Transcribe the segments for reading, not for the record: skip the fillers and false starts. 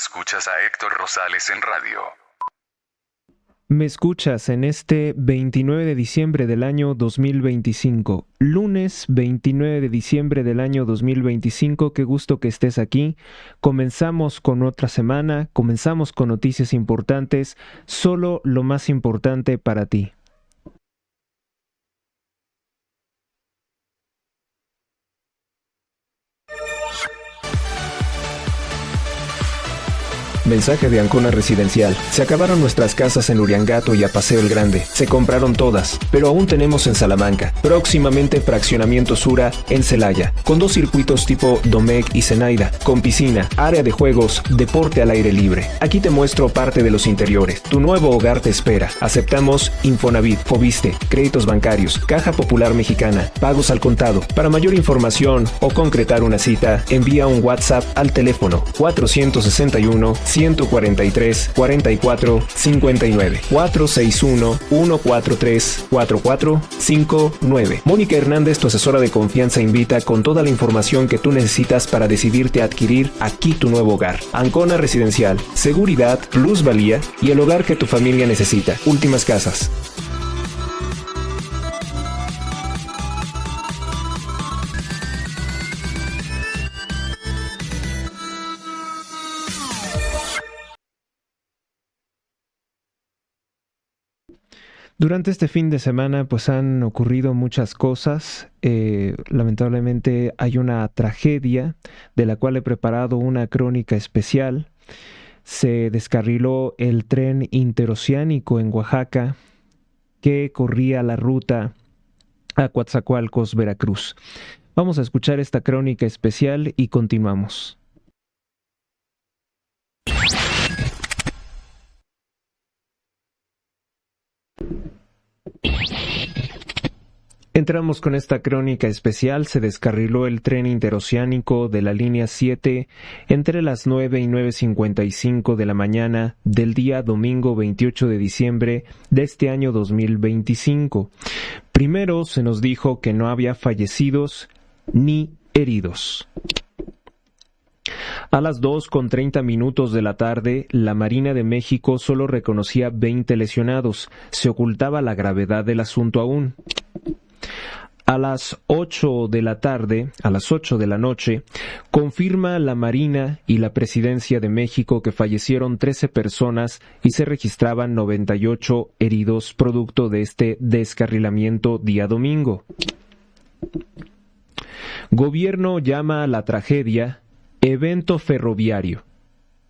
escuchas a Héctor Rosales en radio. Me escuchas en este 29 de diciembre del año 2025, lunes 29 de diciembre del año 2025, qué gusto que estés aquí. Comenzamos con otra semana, comenzamos con noticias importantes, solo lo más importante para ti. Mensaje de Ancona Residencial. Se acabaron nuestras casas en Uriangato y a Paseo el Grande. Se compraron todas, pero aún tenemos en Salamanca. Próximamente Fraccionamiento Sura en Celaya, con 2 circuitos tipo Domecq y Zenaida, con piscina, área de juegos, deporte al aire libre. Aquí te muestro parte de los interiores. Tu nuevo hogar te espera. Aceptamos Infonavit, Fobiste, créditos bancarios, Caja Popular Mexicana, pagos al contado. Para mayor información o concretar una cita, envía un WhatsApp al teléfono 461 143 44 59 461 143 44 59. Mónica Hernández, tu asesora de confianza, invita con toda la información que tú necesitas para decidirte a adquirir aquí tu nuevo hogar. Ancona Residencial, seguridad, plusvalía y el hogar que tu familia necesita. Últimas Casas. Durante este fin de semana pues han ocurrido muchas cosas. Lamentablemente hay una tragedia de la cual he preparado una crónica especial. Se descarriló el tren interoceánico en Oaxaca que corría la ruta a Coatzacoalcos, Veracruz. Vamos a escuchar esta crónica especial y continuamos. Entramos con esta crónica especial. Se descarriló el tren interoceánico de la línea 7 entre las 9 y 9:55 de la mañana del día domingo 28 de diciembre de este año 2025. Primero se nos dijo que no había fallecidos ni heridos. A las 2:30 de la tarde, la Marina de México solo reconocía 20 lesionados. Se ocultaba la gravedad del asunto aún. A las 8 de la tarde, a las 8 de la noche, confirma la Marina y la Presidencia de México que fallecieron 13 personas y se registraban 98 heridos producto de este descarrilamiento día domingo. Gobierno llama a la tragedia evento ferroviario.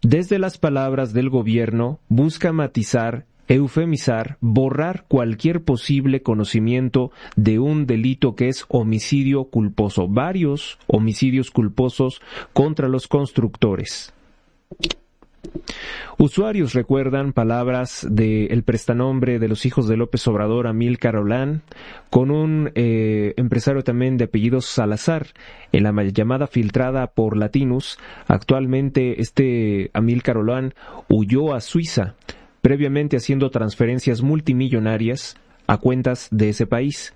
Desde las palabras del gobierno busca matizar, eufemizar, borrar cualquier posible conocimiento de un delito que es homicidio culposo, varios homicidios culposos contra los constructores. Usuarios recuerdan palabras del prestanombre de los hijos de López Obrador, Amílcar Olán, con un empresario también de apellido Salazar, en la llamada filtrada por Latinus. Actualmente este Amílcar Olán huyó a Suiza, previamente haciendo transferencias multimillonarias a cuentas de ese país.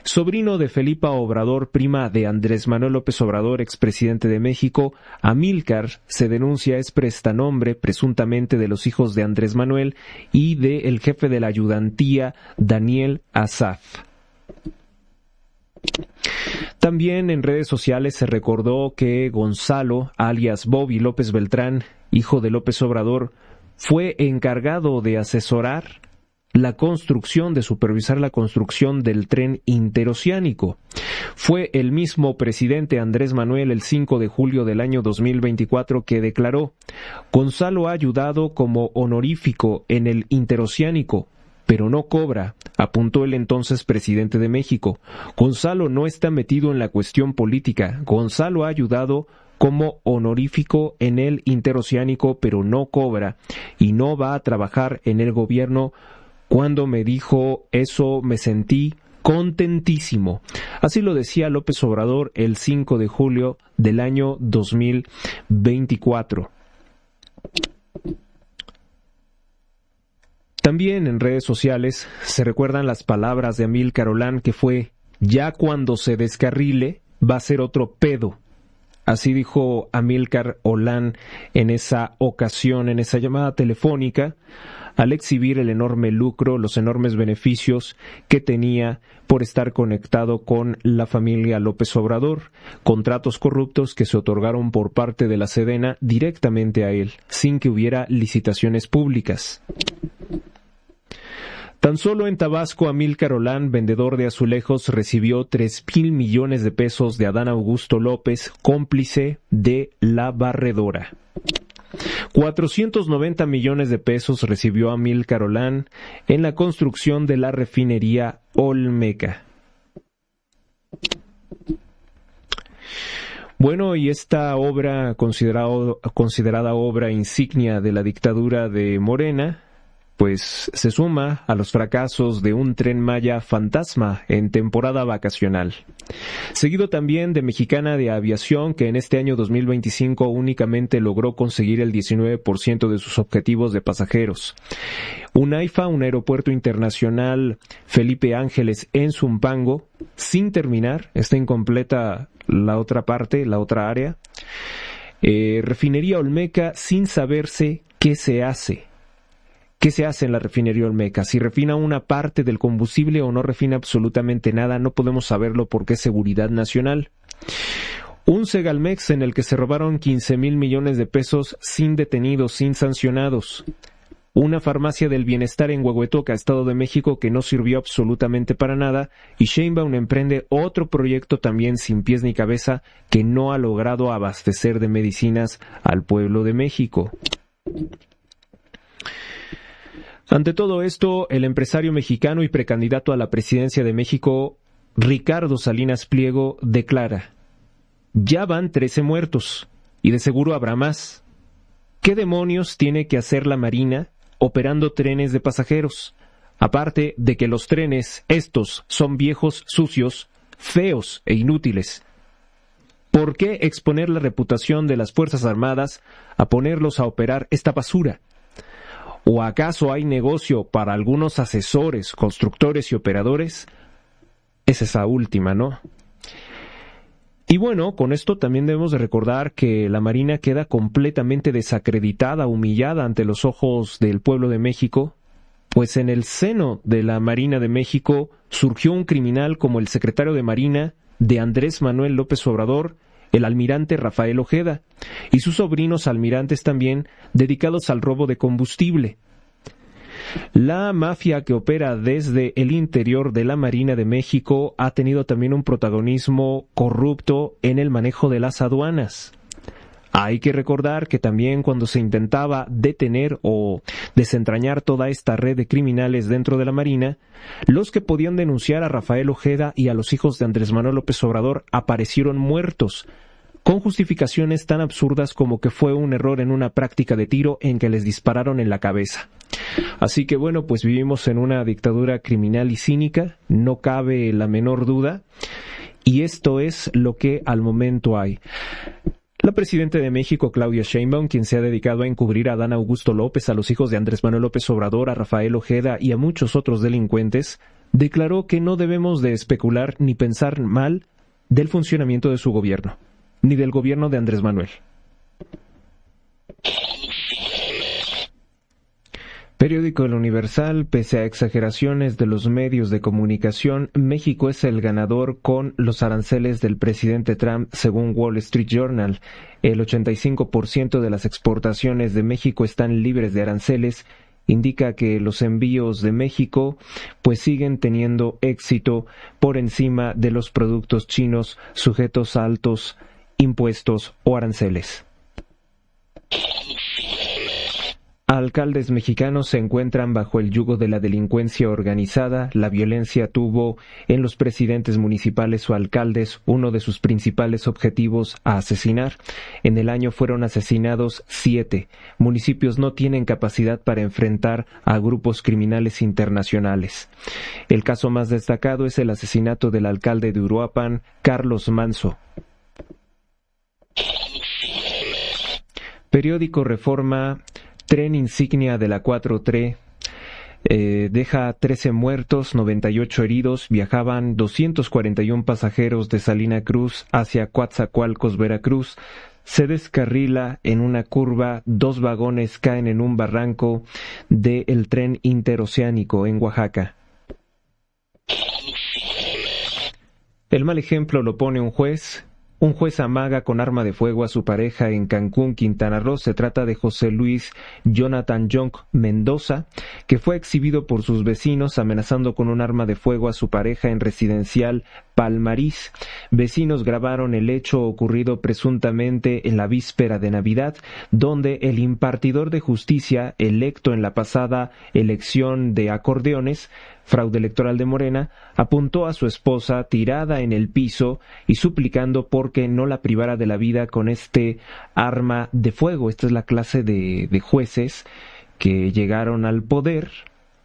Sobrino de Felipa Obrador, prima de Andrés Manuel López Obrador, expresidente de México, Amílcar, se denuncia, es prestanombre presuntamente de los hijos de Andrés Manuel y del jefe de la ayudantía, Daniel Asaf. También en redes sociales se recordó que Gonzalo, alias Bobby López Beltrán, hijo de López Obrador, fue encargado de asesorar la construcción, de supervisar la construcción del tren interoceánico. Fue el mismo presidente Andrés Manuel el 5 de julio del año 2024 que declaró: Gonzalo ha ayudado como honorífico en el interoceánico, pero no cobra, apuntó el entonces presidente de México. Gonzalo no está metido en la cuestión política. Gonzalo ha ayudado como honorífico en el interoceánico, pero no cobra y no va a trabajar en el gobierno. Cuando me dijo eso me sentí contentísimo. Así lo decía López Obrador el 5 de julio del año 2024. También en redes sociales se recuerdan las palabras de Amílcar Olán, que fue: ya cuando se descarrile va a ser otro pedo. Así dijo Amílcar Olán en esa ocasión, en esa llamada telefónica, al exhibir el enorme lucro, los enormes beneficios que tenía por estar conectado con la familia López Obrador, contratos corruptos que se otorgaron por parte de la Sedena directamente a él, sin que hubiera licitaciones públicas. Tan solo en Tabasco, Amílcar Olán, vendedor de azulejos, recibió 3,000 millones de pesos de Adán Augusto López, cómplice de la barredora. 490 millones de pesos recibió Amílcar Olán en la construcción de la refinería Olmeca. Bueno, y esta obra, considerada obra insignia de la dictadura de Morena, pues se suma a los fracasos de un Tren Maya fantasma en temporada vacacional. Seguido también de Mexicana de Aviación, que en este año 2025 únicamente logró conseguir el 19% de sus objetivos de pasajeros. Un AIFA, un aeropuerto internacional Felipe Ángeles en Zumpango, sin terminar, está incompleta la otra parte, la otra área. Refinería Olmeca, sin saberse qué se hace. ¿Qué se hace en la refinería Olmeca? Si refina una parte del combustible o no refina absolutamente nada, no podemos saberlo porque es seguridad nacional. Un Segalmex en el que se robaron 15,000 millones de pesos sin detenidos, sin sancionados. Una farmacia del bienestar en Huehuetoca, Estado de México, que no sirvió absolutamente para nada, y Sheinbaum emprende otro proyecto también sin pies ni cabeza que no ha logrado abastecer de medicinas al pueblo de México. Ante todo esto, el empresario mexicano y precandidato a la presidencia de México, Ricardo Salinas Pliego, declara: ya van 13 muertos, y de seguro habrá más. ¿Qué demonios tiene que hacer la Marina operando trenes de pasajeros? Aparte de que los trenes, estos, son viejos, sucios, feos e inútiles. ¿Por qué exponer la reputación de las Fuerzas Armadas a ponerlos a operar esta basura? ¿O acaso hay negocio para algunos asesores, constructores y operadores? Es esa última, ¿no? Y bueno, con esto también debemos de recordar que la Marina queda completamente desacreditada, humillada ante los ojos del pueblo de México, pues en el seno de la Marina de México surgió un criminal como el secretario de Marina de Andrés Manuel López Obrador, el almirante Rafael Ojeda, y sus sobrinos almirantes también, dedicados al robo de combustible. La mafia que opera desde el interior de la Marina de México ha tenido también un protagonismo corrupto en el manejo de las aduanas. Hay que recordar que también cuando se intentaba detener o desentrañar toda esta red de criminales dentro de la Marina, los que podían denunciar a Rafael Ojeda y a los hijos de Andrés Manuel López Obrador aparecieron muertos, con justificaciones tan absurdas como que fue un error en una práctica de tiro en que les dispararon en la cabeza. Así que bueno, pues vivimos en una dictadura criminal y cínica, no cabe la menor duda, y esto es lo que al momento hay. La presidenta de México, Claudia Sheinbaum, quien se ha dedicado a encubrir a Adán Augusto López, a los hijos de Andrés Manuel López Obrador, a Rafael Ojeda y a muchos otros delincuentes, declaró que no debemos de especular ni pensar mal del funcionamiento de su gobierno, ni del gobierno de Andrés Manuel. Periódico El Universal: pese a exageraciones de los medios de comunicación, México es el ganador con los aranceles del presidente Trump, según Wall Street Journal. El 85% de las exportaciones de México están libres de aranceles. Indica que los envíos de México pues siguen teniendo éxito por encima de los productos chinos sujetos a altos impuestos o aranceles. Alcaldes mexicanos se encuentran bajo el yugo de la delincuencia organizada. La violencia tuvo en los presidentes municipales o alcaldes uno de sus principales objetivos: a asesinar. En el año fueron asesinados 7. Municipios no tienen capacidad para enfrentar a grupos criminales internacionales. El caso más destacado es el asesinato del alcalde de Uruapan, Carlos Manso. Periódico Reforma: tren insignia de la 4T. deja 13 muertos, 98 heridos. Viajaban 241 pasajeros de Salina Cruz hacia Coatzacoalcos, Veracruz. Se descarrila en una curva, 2 vagones caen en un barranco del tren interoceánico en Oaxaca. El mal ejemplo lo pone un juez. Un juez amaga con arma de fuego a su pareja en Cancún, Quintana Roo. Se trata de José Luis Jonathan Young Mendoza, que fue exhibido por sus vecinos amenazando con un arma de fuego a su pareja en residencial Palmarís. Vecinos grabaron el hecho ocurrido presuntamente en la víspera de Navidad, donde el impartidor de justicia, electo en la pasada elección de acordeones, fraude electoral de Morena, apuntó a su esposa tirada en el piso y suplicando porque no la privara de la vida con este arma de fuego. Esta es la clase de jueces que llegaron al poder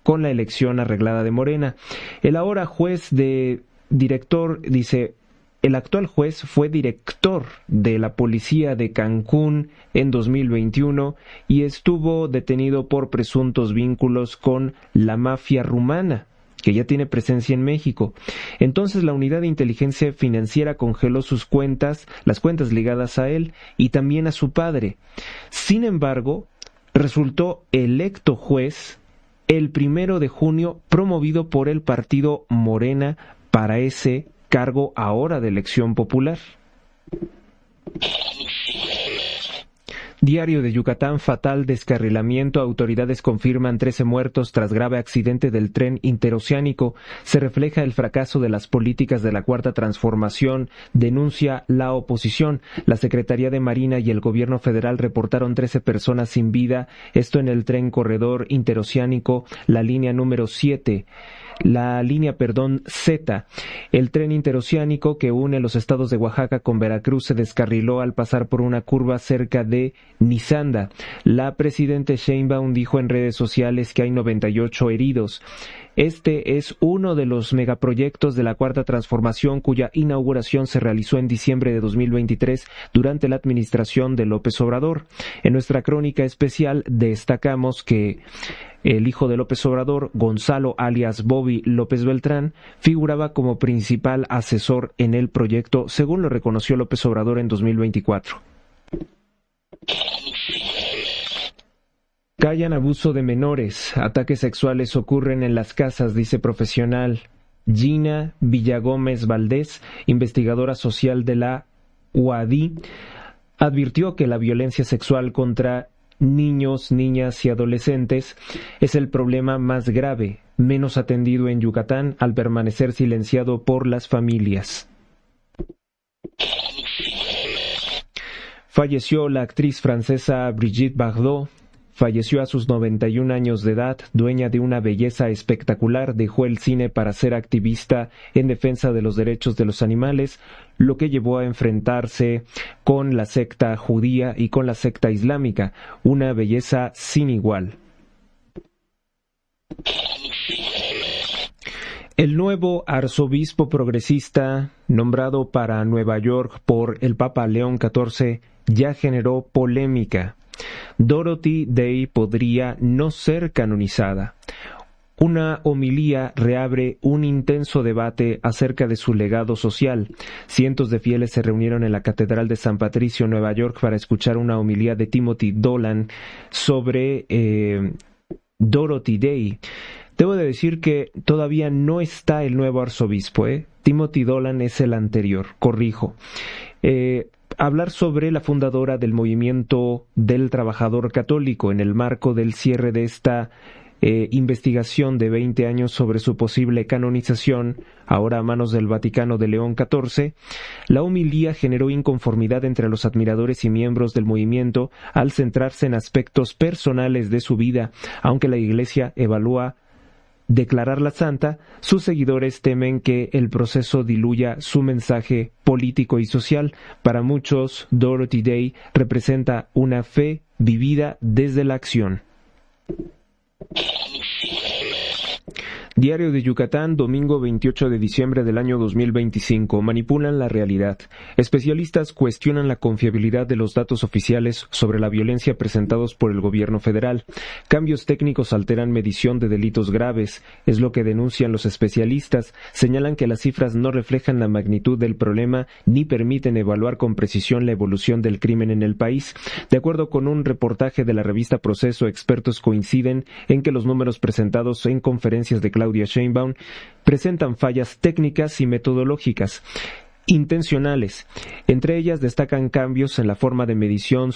con la elección arreglada de Morena. El ahora juez de director dice: el actual juez fue director de la policía de Cancún en 2021 y estuvo detenido por presuntos vínculos con la mafia rumana, que ya tiene presencia en México. Entonces la Unidad de Inteligencia Financiera congeló sus cuentas, las cuentas ligadas a él y también a su padre. Sin embargo, resultó electo juez el 1 de junio, promovido por el partido Morena para ese cargo ahora de elección popular. Diario de Yucatán, fatal descarrilamiento. Autoridades confirman 13 muertos tras grave accidente del tren interoceánico. Se refleja el fracaso de las políticas de la Cuarta Transformación, denuncia la oposición. La Secretaría de Marina y el Gobierno Federal reportaron 13 personas sin vida, esto en el tren corredor interoceánico, la línea número 7. La línea Z. El tren interoceánico que une los estados de Oaxaca con Veracruz se descarriló al pasar por una curva cerca de Nizanda. La presidenta Sheinbaum dijo en redes sociales que hay 98 heridos. Este es uno de los megaproyectos de la Cuarta Transformación cuya inauguración se realizó en diciembre de 2023 durante la administración de López Obrador. En nuestra crónica especial destacamos que el hijo de López Obrador, Gonzalo alias Bobby López Beltrán, figuraba como principal asesor en el proyecto, según lo reconoció López Obrador en 2024. Callan abuso de menores. Ataques sexuales ocurren en las casas, dice profesional. Gina Villagómez Valdés, investigadora social de la UADY, advirtió que la violencia sexual contra niños, niñas y adolescentes es el problema más grave, menos atendido en Yucatán, al permanecer silenciado por las familias. Falleció la actriz francesa Brigitte Bardot. Falleció a sus 91 años de edad, dueña de una belleza espectacular. Dejó el cine para ser activista en defensa de los derechos de los animales, lo que llevó a enfrentarse con la secta judía y con la secta islámica. Una belleza sin igual. El nuevo arzobispo progresista nombrado para Nueva York por el Papa León XIV ya generó polémica. Dorothy Day podría no ser canonizada. Una homilía reabre un intenso debate acerca de su legado social. Cientos de fieles se reunieron en la Catedral de San Patricio, Nueva York, para escuchar una homilía de Timothy Dolan sobre Dorothy Day. Debo de decir que todavía no está el nuevo arzobispo, Timothy Dolan es el anterior, corrijo. Hablar sobre la fundadora del Movimiento del Trabajador Católico en el marco del cierre de esta investigación de 20 años sobre su posible canonización, ahora a manos del Vaticano de León XIV. La homilía generó inconformidad entre los admiradores y miembros del movimiento al centrarse en aspectos personales de su vida. Aunque la Iglesia evalúa declararla santa, sus seguidores temen que el proceso diluya su mensaje político y social. Para muchos, Dorothy Day representa una fe vivida desde la acción. Diario de Yucatán, domingo 28 de diciembre del año 2025. Manipulan la realidad. Especialistas cuestionan la confiabilidad de los datos oficiales sobre la violencia presentados por el gobierno federal. Cambios técnicos alteran medición de delitos graves. Es lo que denuncian los especialistas. Señalan que las cifras no reflejan la magnitud del problema ni permiten evaluar con precisión la evolución del crimen en el país. De acuerdo con un reportaje de la revista Proceso, expertos coinciden en que los números presentados en conferencias de Claudia Sheinbaum presentan fallas técnicas y metodológicas intencionales. Entre ellas destacan cambios en la forma de medición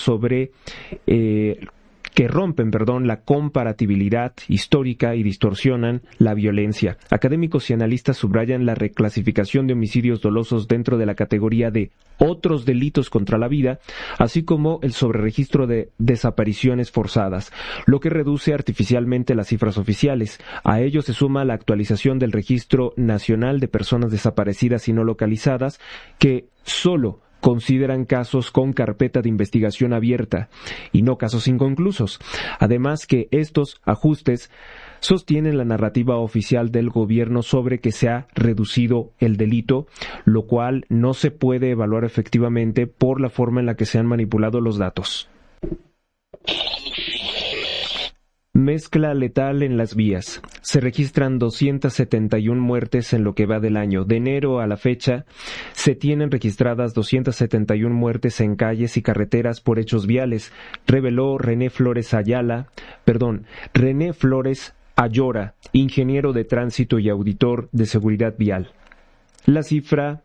que rompen la comparatibilidad histórica y distorsionan la violencia. Académicos y analistas subrayan la reclasificación de homicidios dolosos dentro de la categoría de otros delitos contra la vida, así como el sobreregistro de desapariciones forzadas, lo que reduce artificialmente las cifras oficiales. A ello se suma la actualización del Registro Nacional de Personas Desaparecidas y No Localizadas, que solo consideran casos con carpeta de investigación abierta y no casos inconclusos. Además que estos ajustes sostienen la narrativa oficial del gobierno sobre que se ha reducido el delito, lo cual no se puede evaluar efectivamente por la forma en la que se han manipulado los datos. Mezcla letal en las vías. Se registran 271 muertes en lo que va del año. De enero a la fecha, se tienen registradas 271 muertes en calles y carreteras por hechos viales, reveló René Flores Ayora, ingeniero de tránsito y auditor de seguridad vial. La cifra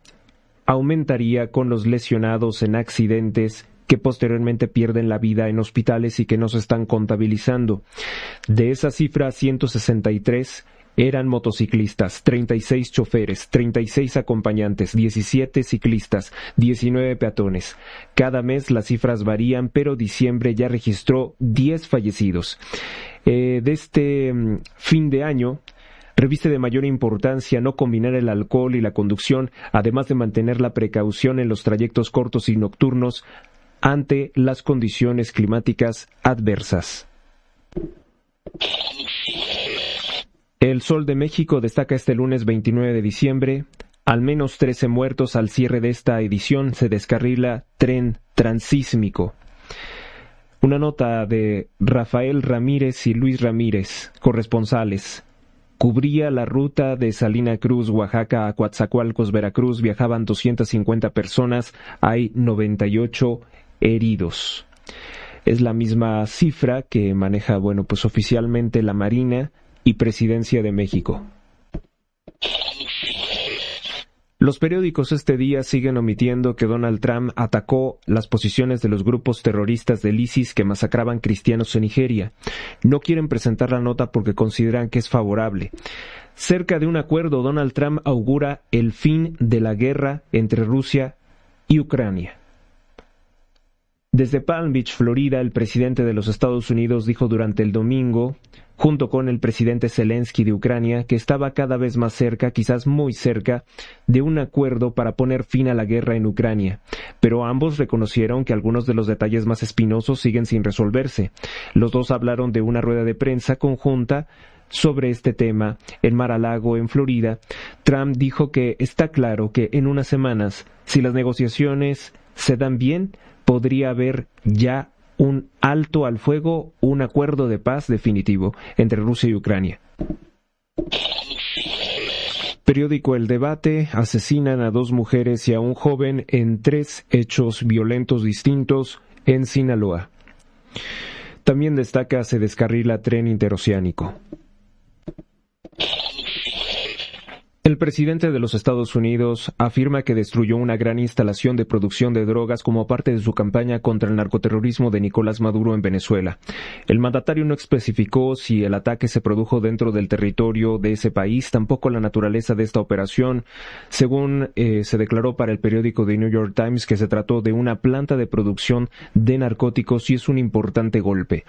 aumentaría con los lesionados en accidentes que posteriormente pierden la vida en hospitales y que no se están contabilizando. De esa cifra, 163 eran motociclistas, 36 choferes, 36 acompañantes, 17 ciclistas, 19 peatones. Cada mes las cifras varían, pero diciembre ya registró 10 fallecidos. De este fin de año, reviste de mayor importancia no combinar el alcohol y la conducción, además de mantener la precaución en los trayectos cortos y nocturnos ante las condiciones climáticas adversas. El Sol de México destaca este lunes 29 de diciembre, al menos 13 muertos al cierre de esta edición, se descarrila tren transísmico. Una nota de Rafael Ramírez y Luis Ramírez, corresponsales. Cubría la ruta de Salina Cruz, Oaxaca, a Coatzacoalcos, Veracruz. Viajaban 250 personas, hay 98 heridos. Es la misma cifra que maneja, oficialmente la Marina y Presidencia de México. Los periódicos este día siguen omitiendo que Donald Trump atacó las posiciones de los grupos terroristas del ISIS que masacraban cristianos en Nigeria. No quieren presentar la nota porque consideran que es favorable. Cerca de un acuerdo, Donald Trump augura el fin de la guerra entre Rusia y Ucrania. Desde Palm Beach, Florida, el presidente de los Estados Unidos dijo durante el domingo, junto con el presidente Zelensky de Ucrania, que estaba cada vez más cerca, quizás muy cerca, de un acuerdo para poner fin a la guerra en Ucrania. Pero ambos reconocieron que algunos de los detalles más espinosos siguen sin resolverse. Los dos hablaron de una rueda de prensa conjunta sobre este tema en Mar-a-Lago, en Florida. Trump dijo que está claro que en unas semanas, si las negociaciones se dan bien, podría haber ya un alto al fuego, un acuerdo de paz definitivo entre Rusia y Ucrania. Periódico El Debate: asesinan a 2 mujeres y a un joven en 3 hechos violentos distintos en Sinaloa. También destaca: se descarrila tren interoceánico. El presidente de los Estados Unidos afirma que destruyó una gran instalación de producción de drogas como parte de su campaña contra el narcoterrorismo de Nicolás Maduro en Venezuela. El mandatario no especificó si el ataque se produjo dentro del territorio de ese país, tampoco la naturaleza de esta operación. Según se declaró para el periódico The New York Times, que se trató de una planta de producción de narcóticos y es un importante golpe.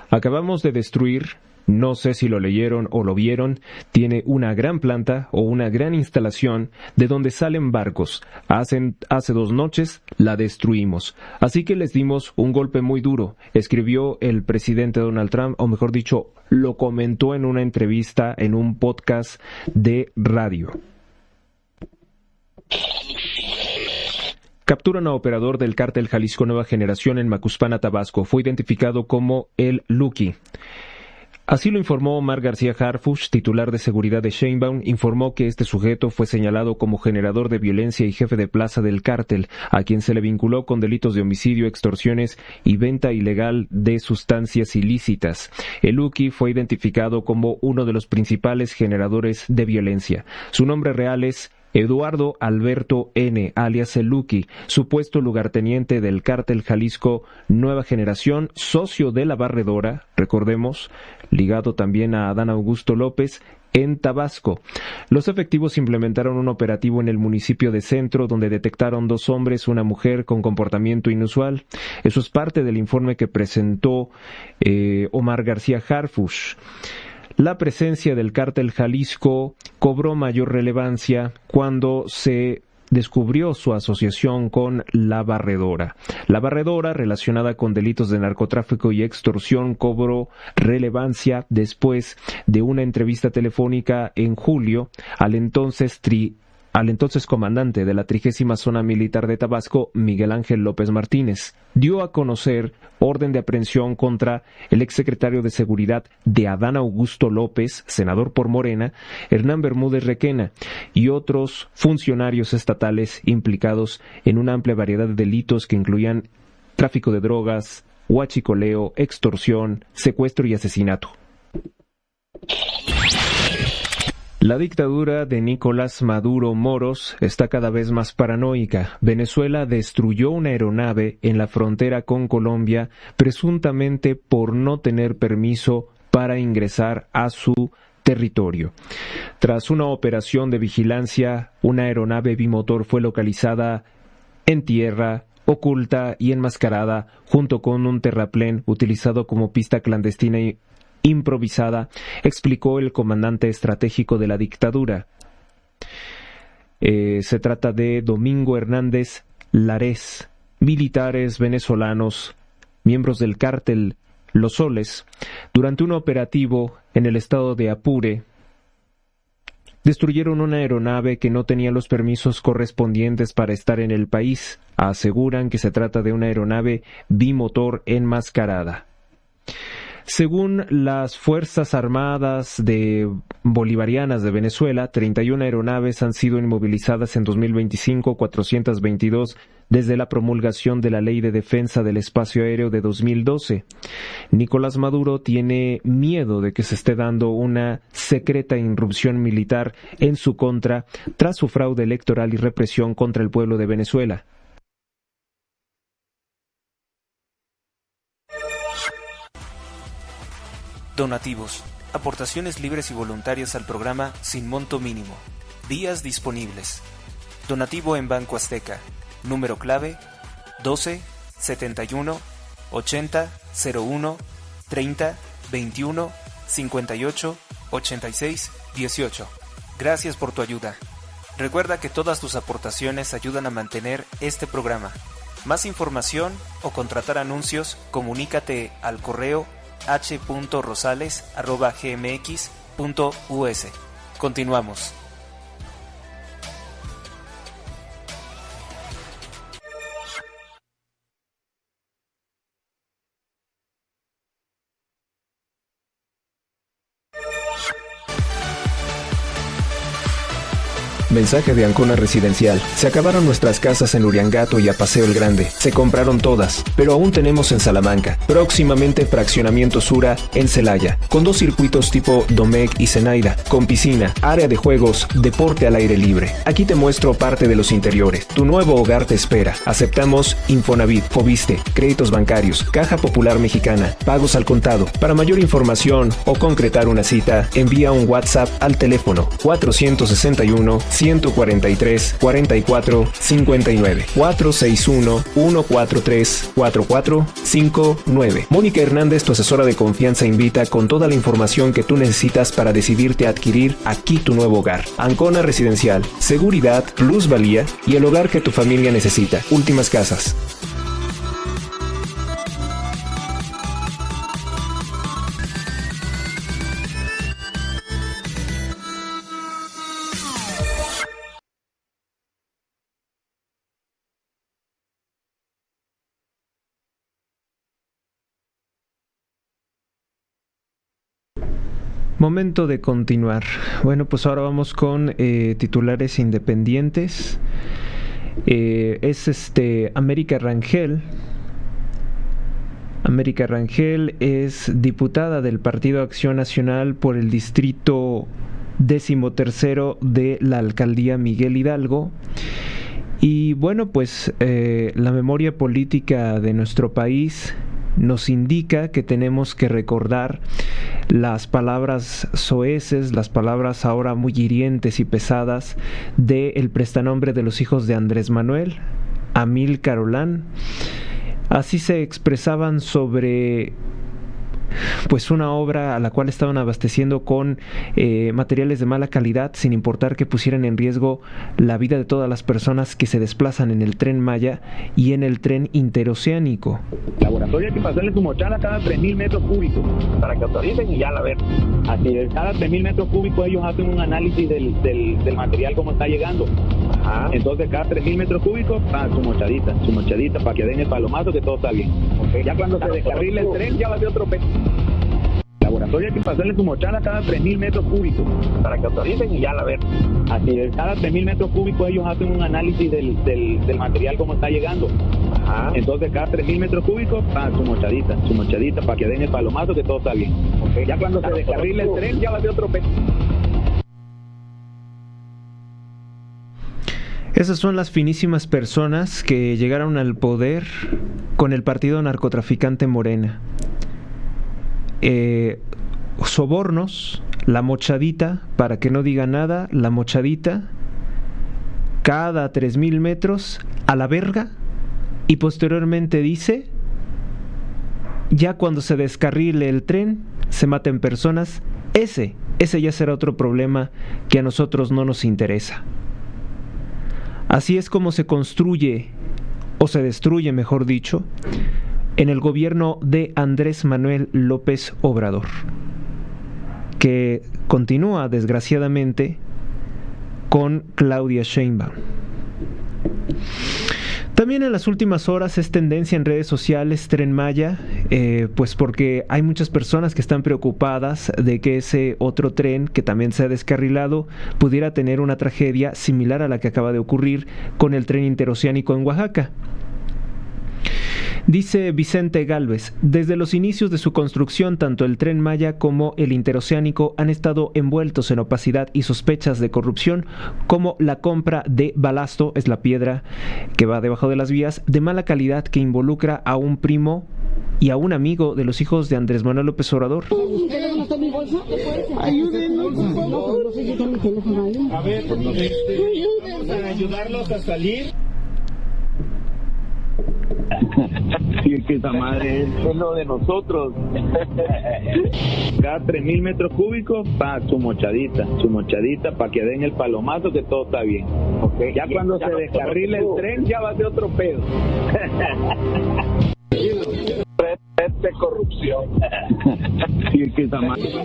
Acabamos de destruir no sé si lo leyeron o lo vieron, tiene una gran planta o una gran instalación de donde salen barcos. Hace 2 noches la destruimos. Así que les dimos un golpe muy duro, escribió el presidente Donald Trump, o mejor dicho, lo comentó en una entrevista en un podcast de radio. Capturan a operador del cártel Jalisco Nueva Generación en Macuspana, Tabasco. Fue identificado como el Lucky. Así lo informó Omar García Harfuch, titular de seguridad de Sheinbaum. Informó que este sujeto fue señalado como generador de violencia y jefe de plaza del cártel, a quien se le vinculó con delitos de homicidio, extorsiones y venta ilegal de sustancias ilícitas. El Lucky fue identificado como uno de los principales generadores de violencia. Su nombre real es Eduardo Alberto N., alias El Lucky, supuesto lugarteniente del cártel Jalisco Nueva Generación, socio de La Barredora, recordemos, ligado también a Adán Augusto López, en Tabasco. Los efectivos implementaron un operativo en el municipio de Centro, donde detectaron 2 hombres y una mujer con comportamiento inusual. Eso es parte del informe que presentó Omar García Harfuch. La presencia del cártel Jalisco cobró mayor relevancia cuando se descubrió su asociación con La Barredora. La Barredora, relacionada con delitos de narcotráfico y extorsión, cobró relevancia después de una entrevista telefónica en julio al entonces comandante de la 30ª Zona Militar de Tabasco, Miguel Ángel López Martínez. Dio a conocer orden de aprehensión contra el exsecretario de Seguridad de Adán Augusto López, senador por Morena, Hernán Bermúdez Requena, y otros funcionarios estatales implicados en una amplia variedad de delitos que incluían tráfico de drogas, huachicoleo, extorsión, secuestro y asesinato. La dictadura de Nicolás Maduro Moros está cada vez más paranoica. Venezuela destruyó una aeronave en la frontera con Colombia, presuntamente por no tener permiso para ingresar a su territorio. Tras una operación de vigilancia, una aeronave bimotor fue localizada en tierra, oculta y enmascarada, junto con un terraplén utilizado como pista clandestina y improvisada, explicó el comandante estratégico de la dictadura. Se trata de Domingo Hernández Larés. Militares venezolanos, miembros del cártel Los Soles, durante un operativo en el estado de Apure, destruyeron una aeronave que no tenía los permisos correspondientes para estar en el país. Aseguran que se trata de una aeronave bimotor enmascarada. Según las Fuerzas Armadas Bolivarianas de Venezuela, 31 aeronaves han sido inmovilizadas en 2025, 422 desde la promulgación de la Ley de Defensa del Espacio Aéreo de 2012. Nicolás Maduro tiene miedo de que se esté dando una secreta irrupción militar en su contra tras su fraude electoral y represión contra el pueblo de Venezuela. Donativos, aportaciones libres y voluntarias al programa sin monto mínimo. Días disponibles. Donativo en Banco Azteca. Número clave 12 71 80 01 30 21 58 86 18. Gracias por tu ayuda. Recuerda que todas tus aportaciones ayudan a mantener este programa. Más información o contratar anuncios, comunícate al correo h.rosales@gmx.us. Continuamos. Mensaje de Ancona Residencial. Se acabaron nuestras casas en Uriangato y a Paseo el Grande. Se compraron todas, pero aún tenemos en Salamanca. Próximamente Fraccionamiento Sura en Celaya, con 2 circuitos tipo Domecq y Zenaida, con piscina, área de juegos, deporte al aire libre. Aquí te muestro parte de los interiores. Tu nuevo hogar te espera. Aceptamos Infonavit, Fobiste, créditos bancarios, Caja Popular Mexicana, pagos al contado. Para mayor información o concretar una cita, envía un WhatsApp al teléfono 461 143 44 59 461 143 4459. Mónica Hernández, tu asesora de confianza, invita con toda la información que tú necesitas para decidirte a adquirir aquí tu nuevo hogar. Ancona Residencial, seguridad, plusvalía y el hogar que tu familia necesita. Últimas Casas. Momento de continuar. Bueno, pues ahora vamos con titulares independientes. Es América Rangel. América Rangel es diputada del Partido Acción Nacional por el distrito 13º de la alcaldía Miguel Hidalgo. Y bueno, pues la memoria política de nuestro país nos indica que tenemos que recordar las palabras soeces, las palabras ahora muy hirientes y pesadas del prestanombre de los hijos de Andrés Manuel, Amílcar Olán. Así se expresaban sobre pues una obra a la cual estaban abasteciendo con materiales de mala calidad, sin importar que pusieran en riesgo la vida de todas las personas que se desplazan en el Tren Maya y en el tren interoceánico. Laboratorio hay que pasarle su mochada cada 3.000 metros cúbicos para que autoricen y ya la ver. Así es, cada 3.000 metros cúbicos ellos hacen un análisis del material como está llegando. Ajá. Entonces cada 3.000 metros cúbicos su mochadita para que den el palomazo que todo está bien. Okay. Ya cuando se descarrile el tren ya va a ser otro peso. Laboratorio hay que pasarle su mochada cada 3.000 metros cúbicos para que autoricen y ya la ver. Así es, cada 3.000 metros cúbicos ellos hacen un análisis del material como está llegando. Ajá. Entonces cada 3.000 metros cúbicos su mochadita para que den el palomazo que todo está bien. Okay. Ya cuando se descarrile el tren ya va a ser otro peso. Esas son las finísimas personas que llegaron al poder con el partido narcotraficante Morena. Sobornos, la mochadita, para que no diga nada, la mochadita, cada 3.000 metros, a la verga, y posteriormente dice, ya cuando se descarrile el tren, se maten personas, ese ya será otro problema que a nosotros no nos interesa. Así es como se construye, o se destruye, mejor dicho, en el gobierno de Andrés Manuel López Obrador, que continúa, desgraciadamente, con Claudia Sheinbaum. También en las últimas horas es tendencia en redes sociales Tren Maya, pues porque hay muchas personas que están preocupadas de que ese otro tren, que también se ha descarrilado, pudiera tener una tragedia similar a la que acaba de ocurrir con el tren interoceánico en Oaxaca. Dice Vicente Gálvez, desde los inicios de su construcción, tanto el Tren Maya como el interoceánico han estado envueltos en opacidad y sospechas de corrupción, como la compra de balasto, es la piedra que va debajo de las vías, de mala calidad que involucra a un primo y a un amigo de los hijos de Andrés Manuel López Obrador. Ayúdenos, por favor. A ver, vamos a ayudarlos a salir. Sí, que esa madre es lo de nosotros. Cada 3.000 metros cúbicos, su mochadita para que den el palomazo que todo está bien. Okay. Ya cuando se descarrile el tren ya va a ser otro pedo. De corrupción. Sí, que esa madre es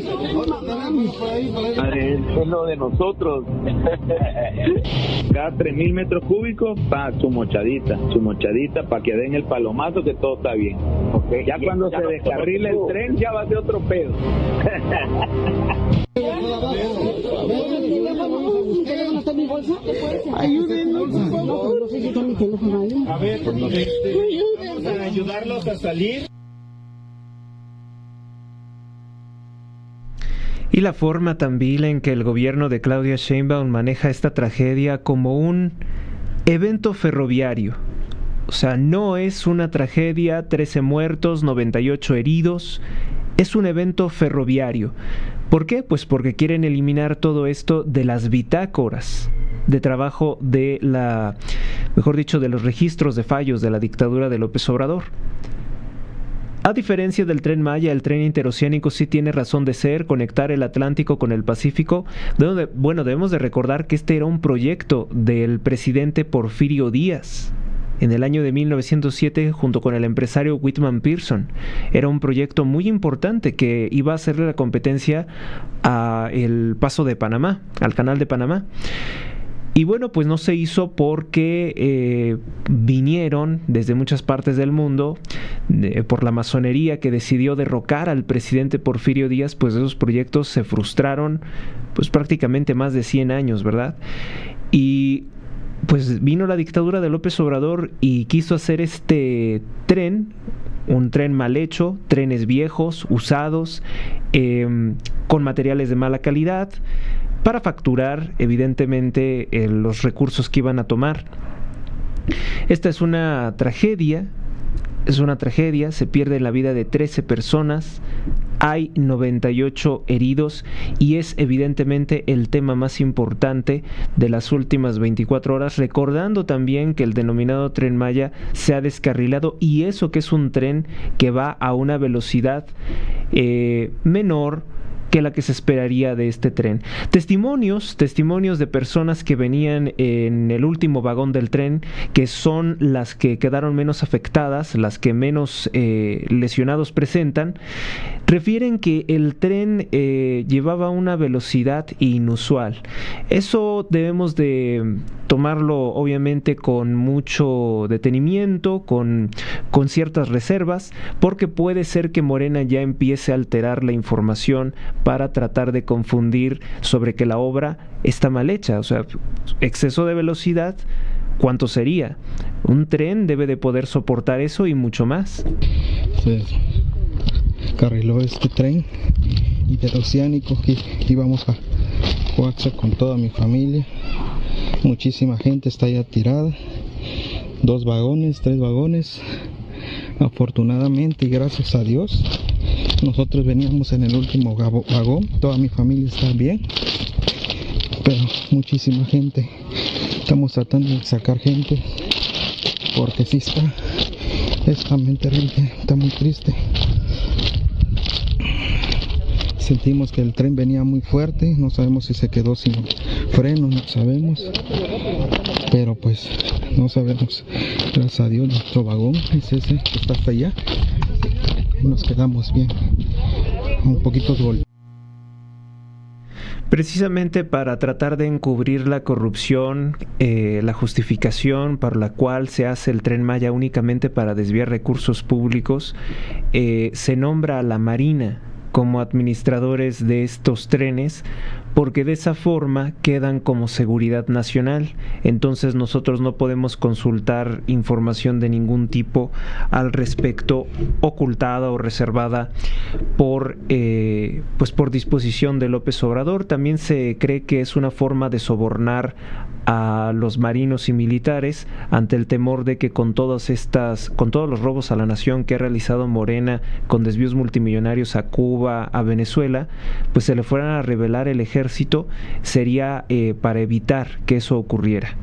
lo de nosotros. Cada 3.000 metros cúbicos, su mochadita para que den el palomazo que todo está bien. Okay. Ya cuando se descarrile el tren ya va a ser otro pedo. Ayúdenos, por favor. A ver, vamos a ayudarlos a salir. Y la forma tan vil en que el gobierno de Claudia Sheinbaum maneja esta tragedia como un evento ferroviario. O sea, no es una tragedia, 13 muertos, 98 heridos. es un evento ferroviario. ¿Por qué? Pues porque quieren eliminar todo esto de las bitácoras de trabajo de de los registros de fallos de la dictadura de López Obrador. A diferencia del Tren Maya, el tren interoceánico sí tiene razón de ser, conectar el Atlántico con el Pacífico. Debemos de recordar que este era un proyecto del presidente Porfirio Díaz en el año de 1907 junto con el empresario Whitman Pearson. Era un proyecto muy importante que iba a hacerle la competencia al Paso de Panamá, al Canal de Panamá. Y bueno, pues no se hizo porque vinieron desde muchas partes del mundo, por la masonería que decidió derrocar al presidente Porfirio Díaz, pues esos proyectos se frustraron pues prácticamente más de 100 años, ¿verdad? Y pues vino la dictadura de López Obrador y quiso hacer este tren, un tren mal hecho, trenes viejos, usados, con materiales de mala calidad, para facturar evidentemente los recursos que iban a tomar. Esta es una tragedia, se pierde la vida de 13 personas, hay 98 heridos y es evidentemente el tema más importante de las últimas 24 horas, recordando también que el denominado Tren Maya se ha descarrilado, y eso que es un tren que va a una velocidad menor que la que se esperaría de este tren. Testimonios de personas que venían en el último vagón del tren, que son las que quedaron menos afectadas, las que menos lesionados presentan, refieren que el tren llevaba una velocidad inusual. Eso debemos de tomarlo obviamente con mucho detenimiento, con ciertas reservas, porque puede ser que Morena ya empiece a alterar la información para tratar de confundir sobre que la obra está mal hecha. O sea, exceso de velocidad, ¿cuánto sería? Un tren debe de poder soportar eso y mucho más. Se carriló este tren interoceánico que íbamos a Coaxa con toda mi familia. Muchísima gente está ya tirada. 2 vagones, 3 vagones. Afortunadamente y gracias a Dios, nosotros veníamos en el último vagón. Toda mi familia está bien, pero muchísima gente. Estamos tratando de sacar gente porque sí está muy terrible, está muy triste. Sentimos que el tren venía muy fuerte, no sabemos si se quedó sin freno, no sabemos, pero pues no sabemos. Gracias a Dios nuestro vagón es ese que está hasta allá y nos quedamos bien, un poquito golpeados. Precisamente para tratar de encubrir la corrupción, la justificación por la cual se hace el Tren Maya únicamente para desviar recursos públicos, se nombra a la Marina como administradores de estos trenes, porque de esa forma quedan como seguridad nacional. Entonces nosotros no podemos consultar información de ningún tipo al respecto, ocultada o reservada por disposición de López Obrador. También se cree que es una forma de sobornar a los marinos y militares ante el temor de que con todos los robos a la nación que ha realizado Morena, con desvíos multimillonarios a Cuba, a Venezuela, pues se le fueran a revelar el ejército. Sería para evitar que eso ocurriera.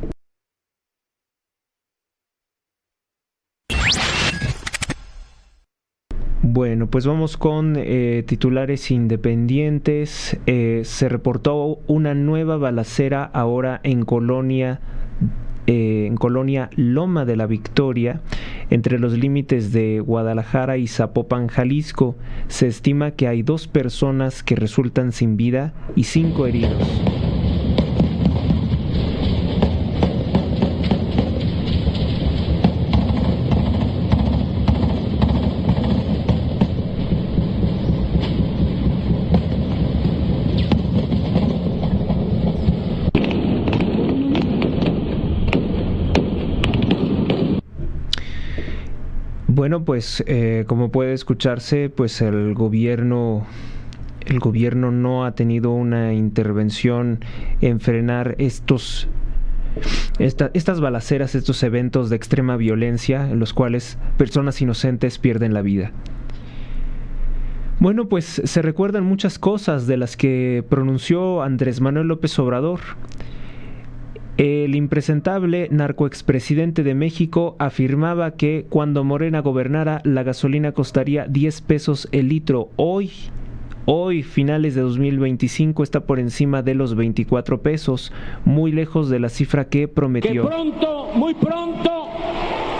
Bueno, pues vamos con titulares independientes. Se reportó una nueva balacera ahora en Colonia Loma de la Victoria, entre los límites de Guadalajara y Zapopan, Jalisco. Se estima que hay 2 personas que resultan sin vida y 5 heridos. Bueno, pues como puede escucharse, pues el gobierno no ha tenido una intervención en frenar estas balaceras, estos eventos de extrema violencia en los cuales personas inocentes pierden la vida. Bueno, pues se recuerdan muchas cosas de las que pronunció Andrés Manuel López Obrador. El impresentable narcoexpresidente de México afirmaba que cuando Morena gobernara, la gasolina costaría 10 pesos el litro. Hoy, finales de 2025, está por encima de los 24 pesos, muy lejos de la cifra que prometió. Que pronto, muy pronto,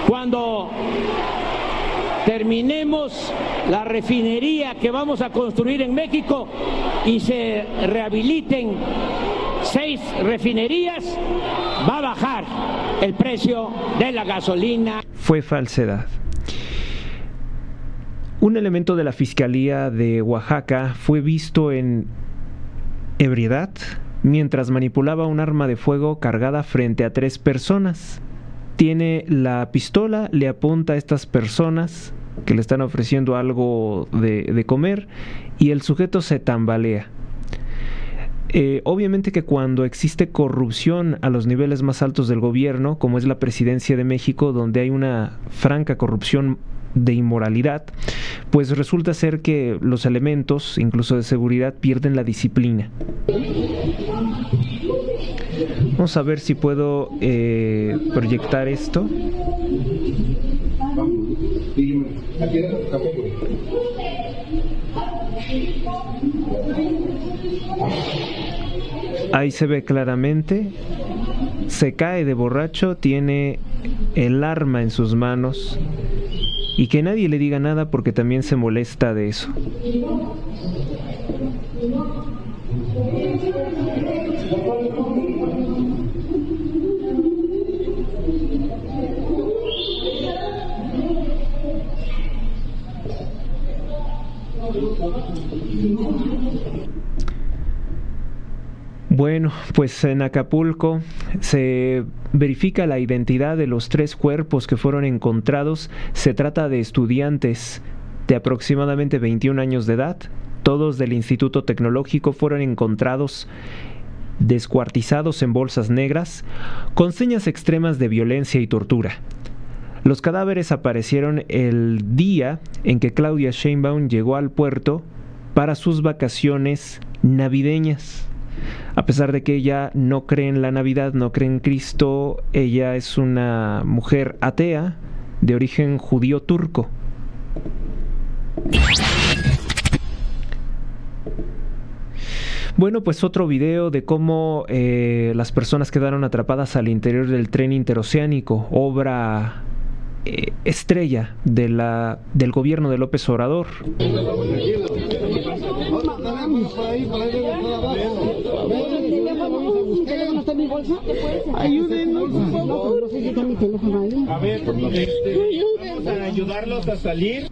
cuando terminemos la refinería que vamos a construir en México y se rehabiliten 6 refinerías, va a bajar el precio de la gasolina. Fue falsedad. Un elemento de la Fiscalía de Oaxaca fue visto en ebriedad mientras manipulaba un arma de fuego cargada frente a 3 personas. Tiene la pistola, le apunta a estas personas que le están ofreciendo algo de comer y el sujeto se tambalea. Obviamente que cuando existe corrupción a los niveles más altos del gobierno, como es la Presidencia de México, donde hay una franca corrupción de inmoralidad, pues resulta ser que los elementos, incluso de seguridad, pierden la disciplina. Vamos a ver si puedo proyectar esto. Ahí se ve claramente, se cae de borracho, tiene el arma en sus manos y que nadie le diga nada porque también se molesta de eso. Bueno, pues en Acapulco se verifica la identidad de los 3 cuerpos que fueron encontrados. Se trata de estudiantes de aproximadamente 21 años de edad. Todos del Instituto Tecnológico fueron encontrados descuartizados en bolsas negras con señas extremas de violencia y tortura. Los cadáveres aparecieron el día en que Claudia Sheinbaum llegó al puerto para sus vacaciones navideñas. A pesar de que ella no cree en la Navidad, no cree en Cristo, ella es una mujer atea de origen judío turco. Bueno, pues otro video de cómo las personas quedaron atrapadas al interior del tren interoceánico, obra estrella del gobierno de López Obrador. Ayúdenos, por favor. No sé si está mi teléfono ahí. A ver, vamos a ayudarlos a salir.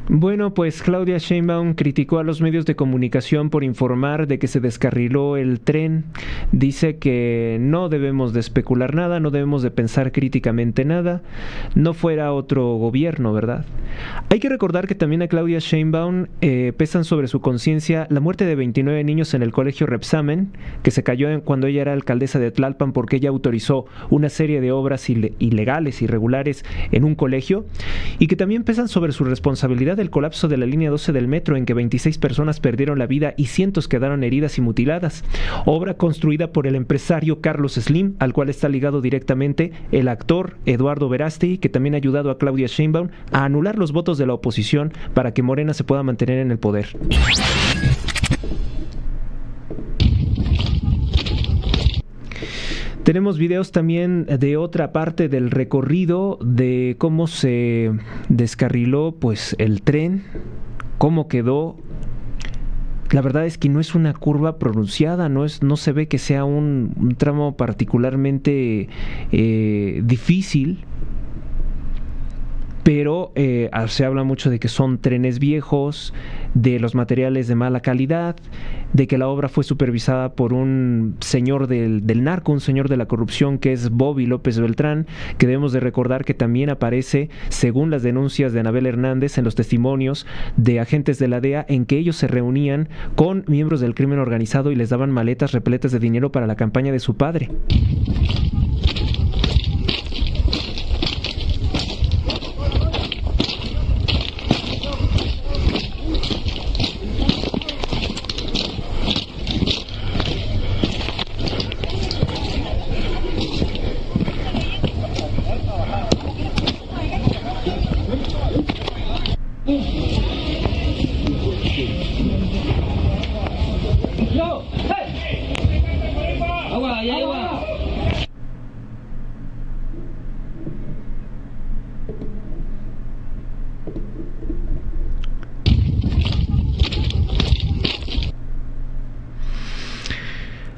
Bueno, pues Claudia Sheinbaum criticó a los medios de comunicación por informar de que se descarriló el tren. Dice que no debemos de especular nada, no debemos de pensar críticamente nada. No fuera otro gobierno, ¿verdad? Hay que recordar que también a Claudia Sheinbaum pesan sobre su conciencia la muerte de 29 niños en el colegio Repsamen, que se cayó cuando ella era alcaldesa de Tlalpan porque ella autorizó una serie de obras ilegales, irregulares en un colegio, y que también pesan sobre su responsabilidad el colapso de la línea 12 del metro, en que 26 personas perdieron la vida y cientos quedaron heridas y mutiladas. Obra construida por el empresario Carlos Slim, al cual está ligado directamente el actor Eduardo Verástegui, que también ha ayudado a Claudia Sheinbaum a anular los votos de la oposición para que Morena se pueda mantener en el poder. Tenemos videos también de otra parte del recorrido de cómo se descarriló pues el tren, cómo quedó. La verdad es que no es una curva pronunciada, no se ve que sea un tramo particularmente difícil, pero se habla mucho de que son trenes viejos, de los materiales de mala calidad, de que la obra fue supervisada por un señor del narco, un señor de la corrupción que es Bobby López Beltrán, que debemos de recordar que también aparece, según las denuncias de Anabel Hernández, en los testimonios de agentes de la DEA, en que ellos se reunían con miembros del crimen organizado y les daban maletas repletas de dinero para la campaña de su padre. ahí va.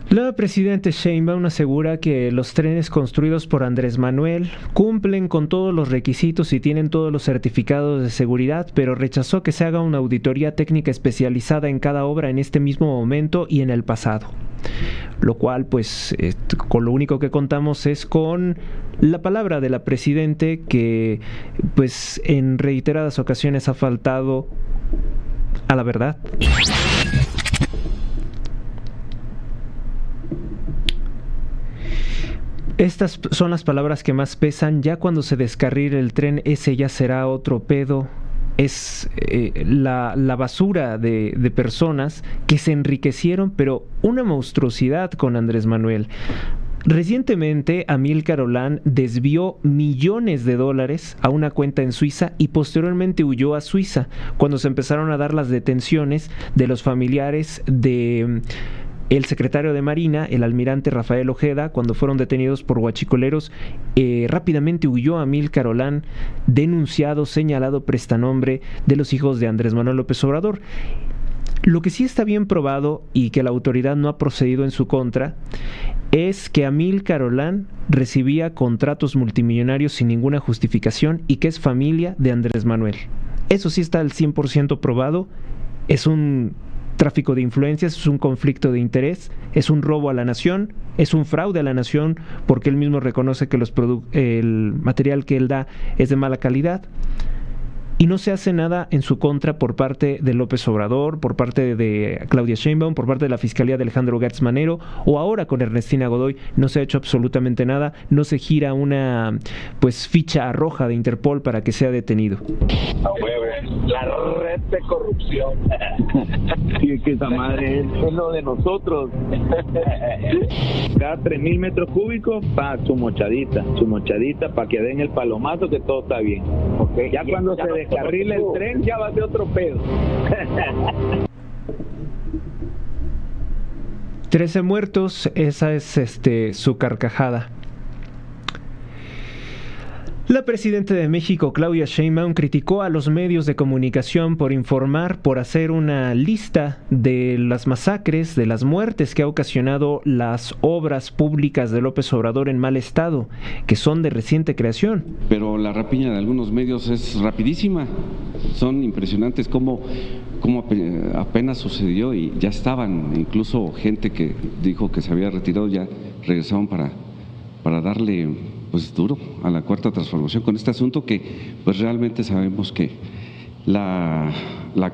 La presidenta Sheinbaum asegura que los trenes construidos por Andrés Manuel cumplen con todos los requisitos y tienen todos los certificados de seguridad, pero rechazó que se haga una auditoría técnica especializada en cada obra en este mismo momento y en el pasado. Lo cual, pues, con lo único que contamos es con la palabra de la presidenta que, pues, en reiteradas ocasiones ha faltado a la verdad. Estas son las palabras que más pesan. Ya cuando se descarrile el tren, ese ya será otro pedo. Es la basura de personas que se enriquecieron, pero una monstruosidad con Andrés Manuel. Recientemente, Amílcar Olán desvió millones de dólares a una cuenta en Suiza y posteriormente huyó a Suiza cuando se empezaron a dar las detenciones de los familiares de el secretario de Marina, el almirante Rafael Ojeda, cuando fueron detenidos por huachicoleros. Rápidamente huyó Amílcar Olán, denunciado, señalado prestanombre de los hijos de Andrés Manuel López Obrador. Lo que sí está bien probado y que la autoridad no ha procedido en su contra es que Amílcar Olán recibía contratos multimillonarios sin ninguna justificación y que es familia de Andrés Manuel. Eso sí está al 100% probado. Es un tráfico de influencias, es un conflicto de interés, es un robo a la nación, es un fraude a la nación porque él mismo reconoce que el material que él da es de mala calidad. Y no se hace nada en su contra por parte de López Obrador, por parte de Claudia Sheinbaum, por parte de la Fiscalía de Alejandro Gertz Manero, o ahora con Ernestina Godoy. No se ha hecho absolutamente nada, no se gira una ficha roja de Interpol para que sea detenido. La red de corrupción. Sí, es que esa madre es lo de nosotros. Cada 3,000 metros cúbicos, su mochadita para que den el palomazo que todo está bien. Okay. Ya cuando se descarrile el tren ya va a ser otro pedo. 13 muertos, esa es su carcajada. La presidenta de México, Claudia Sheinbaum, criticó a los medios de comunicación por informar, por hacer una lista de las masacres, de las muertes que ha ocasionado las obras públicas de López Obrador en mal estado, que son de reciente creación. Pero la rapiña de algunos medios es rapidísima, son impresionantes cómo apenas sucedió y ya estaban, incluso gente que dijo que se había retirado ya regresaron para darle duro a la cuarta transformación con este asunto que realmente sabemos que la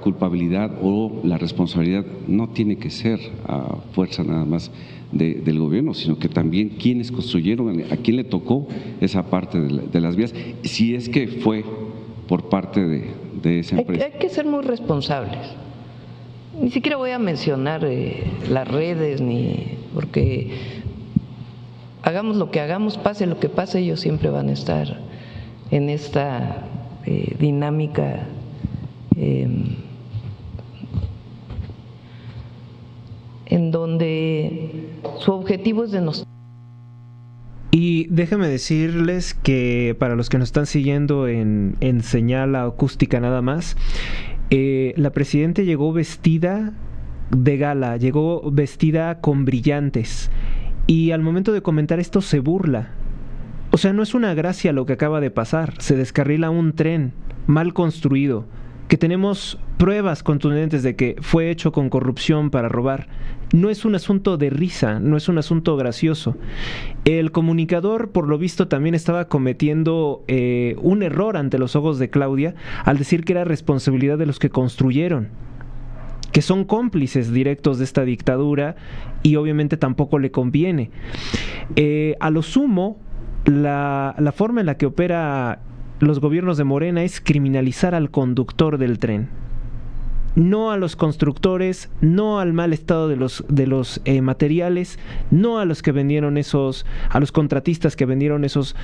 culpabilidad o la responsabilidad no tiene que ser a fuerza nada más del gobierno, sino que también quienes construyeron, a quién le tocó esa parte de las vías, si es que fue por parte de esa empresa. Hay que ser muy responsables. Ni siquiera voy a mencionar las redes, porque hagamos lo que hagamos, pase lo que pase, ellos siempre van a estar en esta dinámica en donde su objetivo es denostar. Y déjame decirles que para los que nos están siguiendo en señal acústica nada más, la presidenta llegó vestida de gala, llegó vestida con brillantes. Y al momento de comentar esto se burla. O sea, no es una gracia lo que acaba de pasar. Se descarrila un tren mal construido, que tenemos pruebas contundentes de que fue hecho con corrupción para robar. No es un asunto de risa, no es un asunto gracioso. El comunicador, por lo visto, también estaba cometiendo un error ante los ojos de Claudia al decir que era responsabilidad de los que construyeron, que son cómplices directos de esta dictadura y obviamente tampoco le conviene. A lo sumo, la forma en la que opera los gobiernos de Morena es criminalizar al conductor del tren, no a los constructores, no al mal estado de los materiales, no a los que vendieron a los contratistas que vendieron esos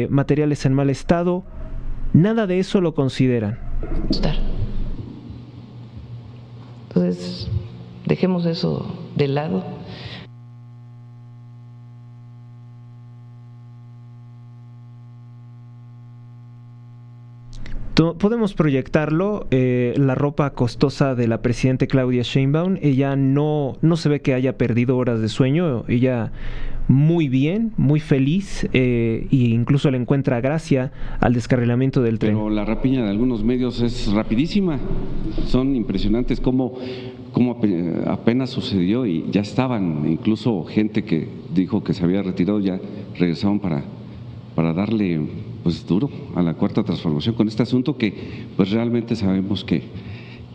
materiales en mal estado. Nada de eso lo consideran. Entonces, dejemos eso de lado. podemos proyectarlo, la ropa costosa de la presidenta Claudia Sheinbaum. Ella no se ve que haya perdido horas de sueño, ella muy bien, muy feliz, e incluso le encuentra gracia al descarrilamiento del tren. Pero la rapiña de algunos medios es rapidísima, son impresionantes cómo apenas sucedió y ya estaban, incluso gente que dijo que se había retirado ya regresaron para darle pues duro a la cuarta transformación con este asunto que pues realmente sabemos que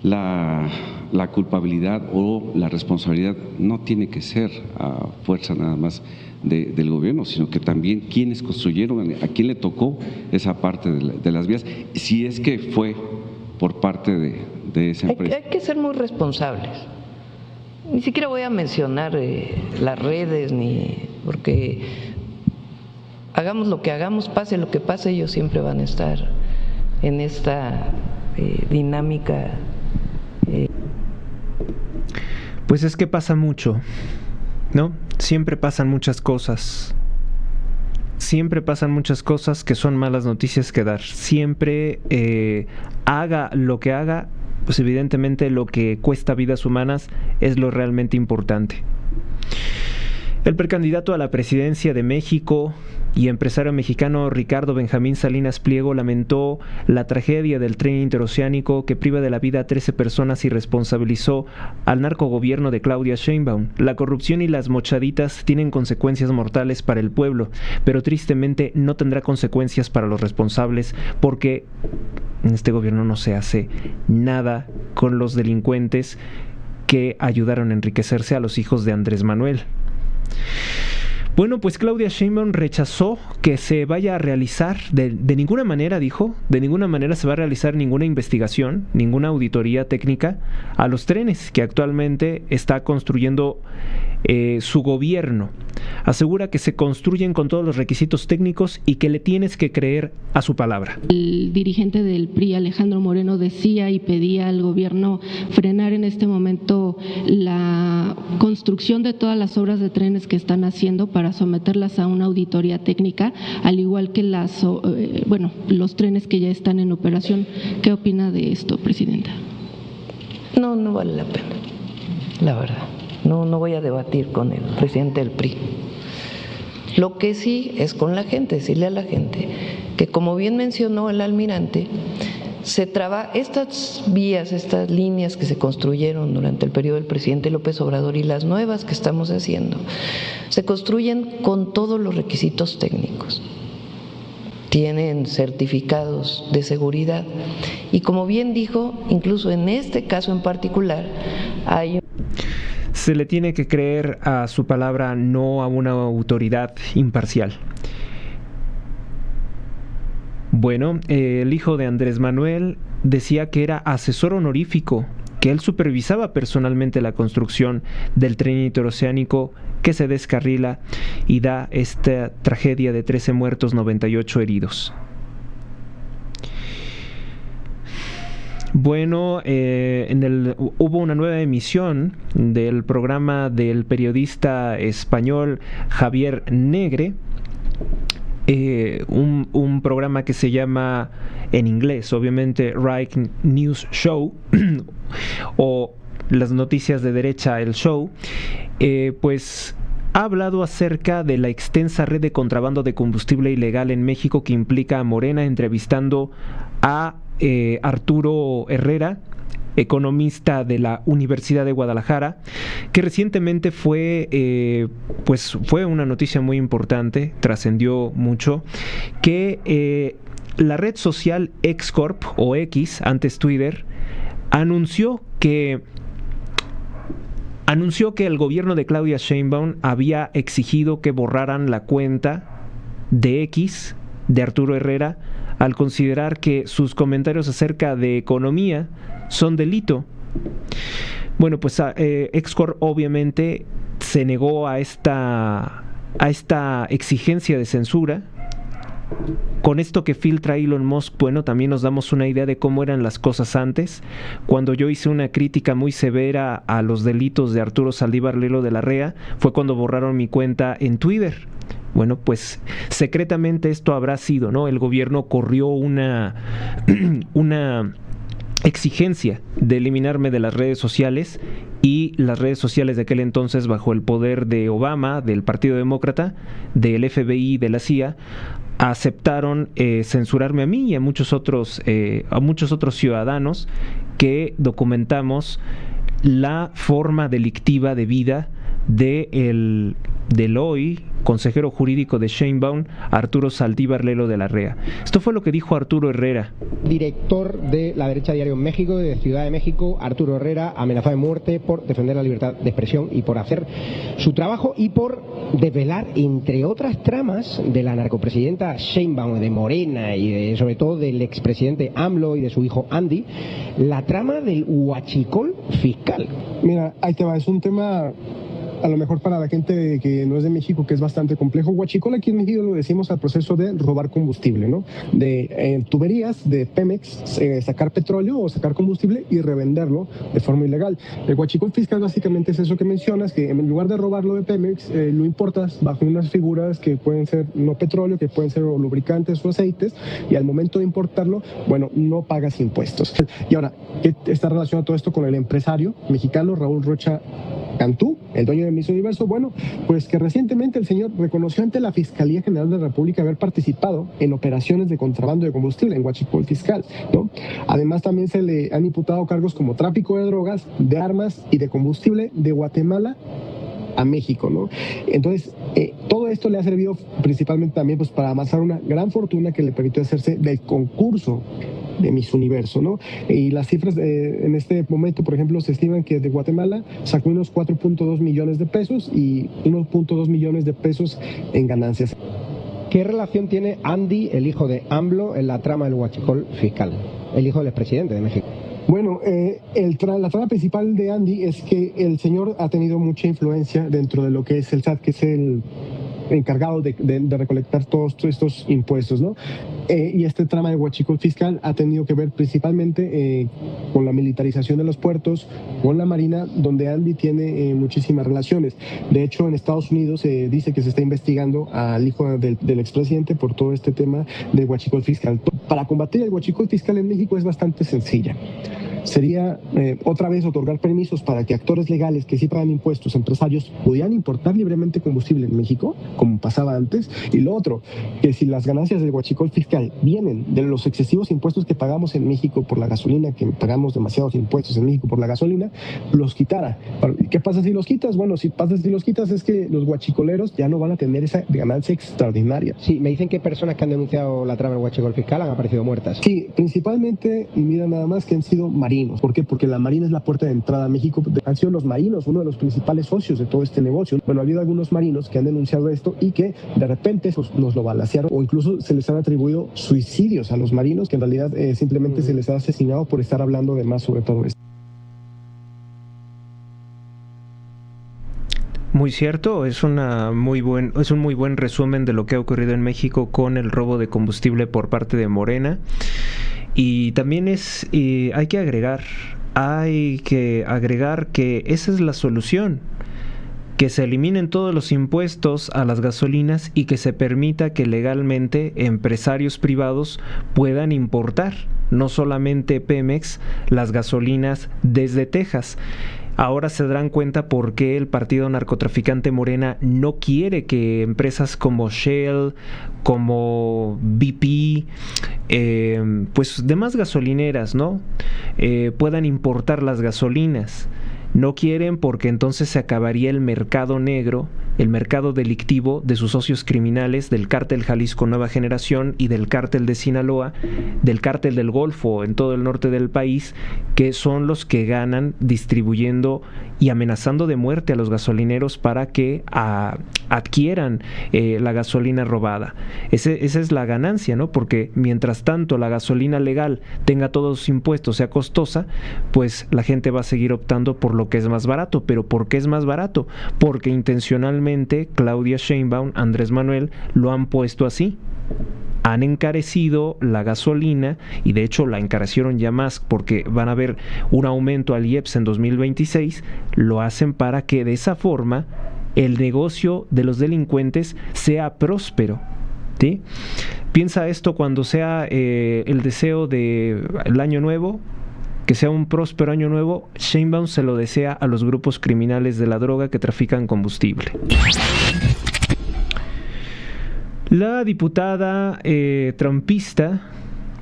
la culpabilidad o la responsabilidad no tiene que ser a fuerza nada más del gobierno, sino que también quienes construyeron, a quién le tocó esa parte de las vías, si es que fue por parte de esa empresa. Hay que ser muy responsables. Ni siquiera voy a mencionar las redes, porque hagamos lo que hagamos, pase lo que pase, ellos siempre van a estar en esta dinámica. Pues es que pasa mucho, ¿no? Siempre pasan muchas cosas. Siempre pasan muchas cosas que son malas noticias que dar. Siempre haga lo que haga, pues evidentemente lo que cuesta vidas humanas es lo realmente importante. El precandidato a la presidencia de México y empresario mexicano Ricardo Benjamín Salinas Pliego lamentó la tragedia del tren interoceánico que priva de la vida a 13 personas y responsabilizó al narcogobierno de Claudia Sheinbaum. La corrupción y las mochaditas tienen consecuencias mortales para el pueblo, pero tristemente no tendrá consecuencias para los responsables porque en este gobierno no se hace nada con los delincuentes que ayudaron a enriquecerse a los hijos de Andrés Manuel. Bueno, pues Claudia Sheinbaum rechazó que se vaya a realizar, de ninguna manera, dijo, de ninguna manera se va a realizar ninguna investigación, ninguna auditoría técnica a los trenes que actualmente está construyendo su gobierno. Asegura que se construyen con todos los requisitos técnicos y que le tienes que creer a su palabra. El dirigente del PRI, Alejandro Moreno, decía y pedía al gobierno frenar en este momento la construcción de todas las obras de trenes que están haciendo para someterlas a una auditoría técnica, al igual que los trenes que ya están en operación. ¿Qué opina de esto, presidenta? No vale la pena, la verdad. No voy a debatir con el presidente del PRI. Lo que sí es con la gente, decirle a la gente que, como bien mencionó el almirante, estas vías, estas líneas que se construyeron durante el periodo del presidente López Obrador y las nuevas que estamos haciendo, se construyen con todos los requisitos técnicos. Tienen certificados de seguridad y, como bien dijo, incluso en este caso en particular, se le tiene que creer a su palabra, no a una autoridad imparcial. Bueno, el hijo de Andrés Manuel decía que era asesor honorífico, que él supervisaba personalmente la construcción del tren interoceánico que se descarrila y da esta tragedia de 13 muertos, 98 heridos. Bueno, hubo una nueva emisión del programa del español Javier Negre, un programa que se llama, en inglés obviamente, Right News Show o las noticias de derecha, el show, pues ha hablado acerca de la extensa red de contrabando de combustible ilegal en México que implica a Morena, entrevistando a Arturo Herrera, economista de la Universidad de Guadalajara, que recientemente fue una noticia muy importante, trascendió mucho, que la red social Xcorp o X, antes Twitter, anunció que el gobierno de Claudia Sheinbaum había exigido que borraran la cuenta de X de Arturo Herrera al considerar que sus comentarios acerca de economía son delito. Bueno, pues Xcorp obviamente se negó a esta exigencia de censura. Con esto que filtra Elon Musk, bueno, también nos damos una idea de cómo eran las cosas antes. Cuando yo hice una crítica muy severa a los delitos de Arturo Saldívar Lelo de la Rea, fue cuando borraron mi cuenta en Twitter. Bueno, pues secretamente esto habrá sido, ¿no? El gobierno corrió una exigencia de eliminarme de las redes sociales, y las redes sociales de aquel entonces, bajo el poder de Obama, del Partido Demócrata, del FBI, de la CIA, aceptaron censurarme a mí y a muchos otros ciudadanos que documentamos la forma delictiva de vida del hoy consejero jurídico de Sheinbaum, Arturo Saldívar Lelo de la Rea. Esto fue lo que dijo Arturo Herrera, director de La Derecha Diario en México, de Ciudad de México. Arturo Herrera, amenazado de muerte por defender la libertad de expresión y por hacer su trabajo y por desvelar, entre otras tramas, de la narcopresidenta Sheinbaum, de Morena y sobre todo del expresidente AMLO y de su hijo Andy, la trama del huachicol fiscal. Mira, ahí te va, es un tema a lo mejor para la gente que no es de México, que es bastante complejo. Huachicol aquí en México lo decimos al proceso de robar combustible, ¿no? De tuberías de Pemex, sacar petróleo o sacar combustible y revenderlo de forma ilegal. El huachicol fiscal básicamente es eso que mencionas, que en lugar de robarlo de Pemex, lo importas bajo unas figuras que pueden ser no petróleo, que pueden ser o lubricantes o aceites, y al momento de importarlo, bueno, no pagas impuestos. Y ahora, ¿qué está relacionado todo esto con el empresario mexicano Raúl Rocha Cantú, el dueño de Miss Universo? Bueno, pues que recientemente el señor reconoció ante la Fiscalía General de la República haber participado en operaciones de contrabando de combustible en huachicol fiscal, ¿no? Además, también se le han imputado cargos como tráfico de drogas, de armas y de combustible de Guatemala a México, ¿no? Entonces, todo esto le ha servido principalmente también pues para amasar una gran fortuna que le permitió hacerse del concurso de Miss Universo, ¿no? Y las cifras en este momento, por ejemplo, se estiman que de Guatemala sacó unos 4.2 millones de pesos y 1.2 millones de pesos en ganancias. ¿Qué relación tiene Andy, el hijo de AMLO, en la trama del huachicol fiscal? El hijo del expresidente de México. Bueno, la trama principal de Andy es que el señor ha tenido mucha influencia dentro de lo que es el SAT, que es el encargado de recolectar todos estos impuestos, ¿no? Y este trama de huachicol fiscal ha tenido que ver principalmente con la militarización de los puertos, con la Marina, donde Andy tiene muchísimas relaciones. De hecho, en Estados Unidos se dice que se está investigando al hijo del expresidente por todo este tema de huachicol fiscal. Para combatir el huachicol fiscal en México es bastante sencilla. Sería otra vez otorgar permisos para que actores legales que sí pagan impuestos, empresarios, pudieran importar libremente combustible en México, como pasaba antes. Y lo otro, que si las ganancias del huachicol fiscal vienen de los excesivos impuestos que pagamos en México por la gasolina, que pagamos demasiados impuestos en México por la gasolina, los quitara. ¿Qué pasa si los quitas? Bueno, si los quitas es que los huachicoleros ya no van a tener esa ganancia extraordinaria. Sí, me dicen que personas que han denunciado la trama del huachicol fiscal han aparecido muertas. Sí, principalmente, y mira nada más, que han sido marinos. ¿Por qué? Porque la Marina es la puerta de entrada a México. Han sido los marinos uno de los principales socios de todo este negocio. Bueno, ha habido algunos marinos que han denunciado esto y que de repente pues, nos lo balacearon, o incluso se les han atribuido suicidios a los marinos, que en realidad simplemente se les ha asesinado por estar hablando de más sobre todo esto. Muy cierto, es un muy buen resumen de lo que ha ocurrido en México con el robo de combustible por parte de Morena. Y también hay que agregar que esa es la solución, que se eliminen todos los impuestos a las gasolinas y que se permita que legalmente empresarios privados puedan importar, no solamente Pemex, las gasolinas desde Texas. Ahora se darán cuenta por qué el partido narcotraficante Morena no quiere que empresas como Shell, como BP, pues demás gasolineras, ¿no? Puedan importar las gasolinas. No quieren porque entonces se acabaría el mercado negro, el mercado delictivo de sus socios criminales del cártel Jalisco Nueva Generación y del cártel de Sinaloa, del cártel del Golfo en todo el norte del país, que son los que ganan distribuyendo y amenazando de muerte a los gasolineros para que adquieran la gasolina robada. Esa es la ganancia, ¿no? Porque mientras tanto la gasolina legal tenga todos sus impuestos, sea costosa, pues la gente va a seguir optando por lo que es más barato. ¿Pero por qué es más barato? Porque intencionalmente Claudia Sheinbaum, Andrés Manuel, lo han puesto así. Han encarecido la gasolina y de hecho la encarecieron ya más porque van a ver un aumento al IEPS en 2026. Lo hacen para que de esa forma el negocio de los delincuentes sea próspero. ¿Sí? Piensa esto cuando sea el deseo del año nuevo, que sea un próspero año nuevo. Sheinbaum se lo desea a los grupos criminales de la droga que trafican combustible. La diputada trumpista,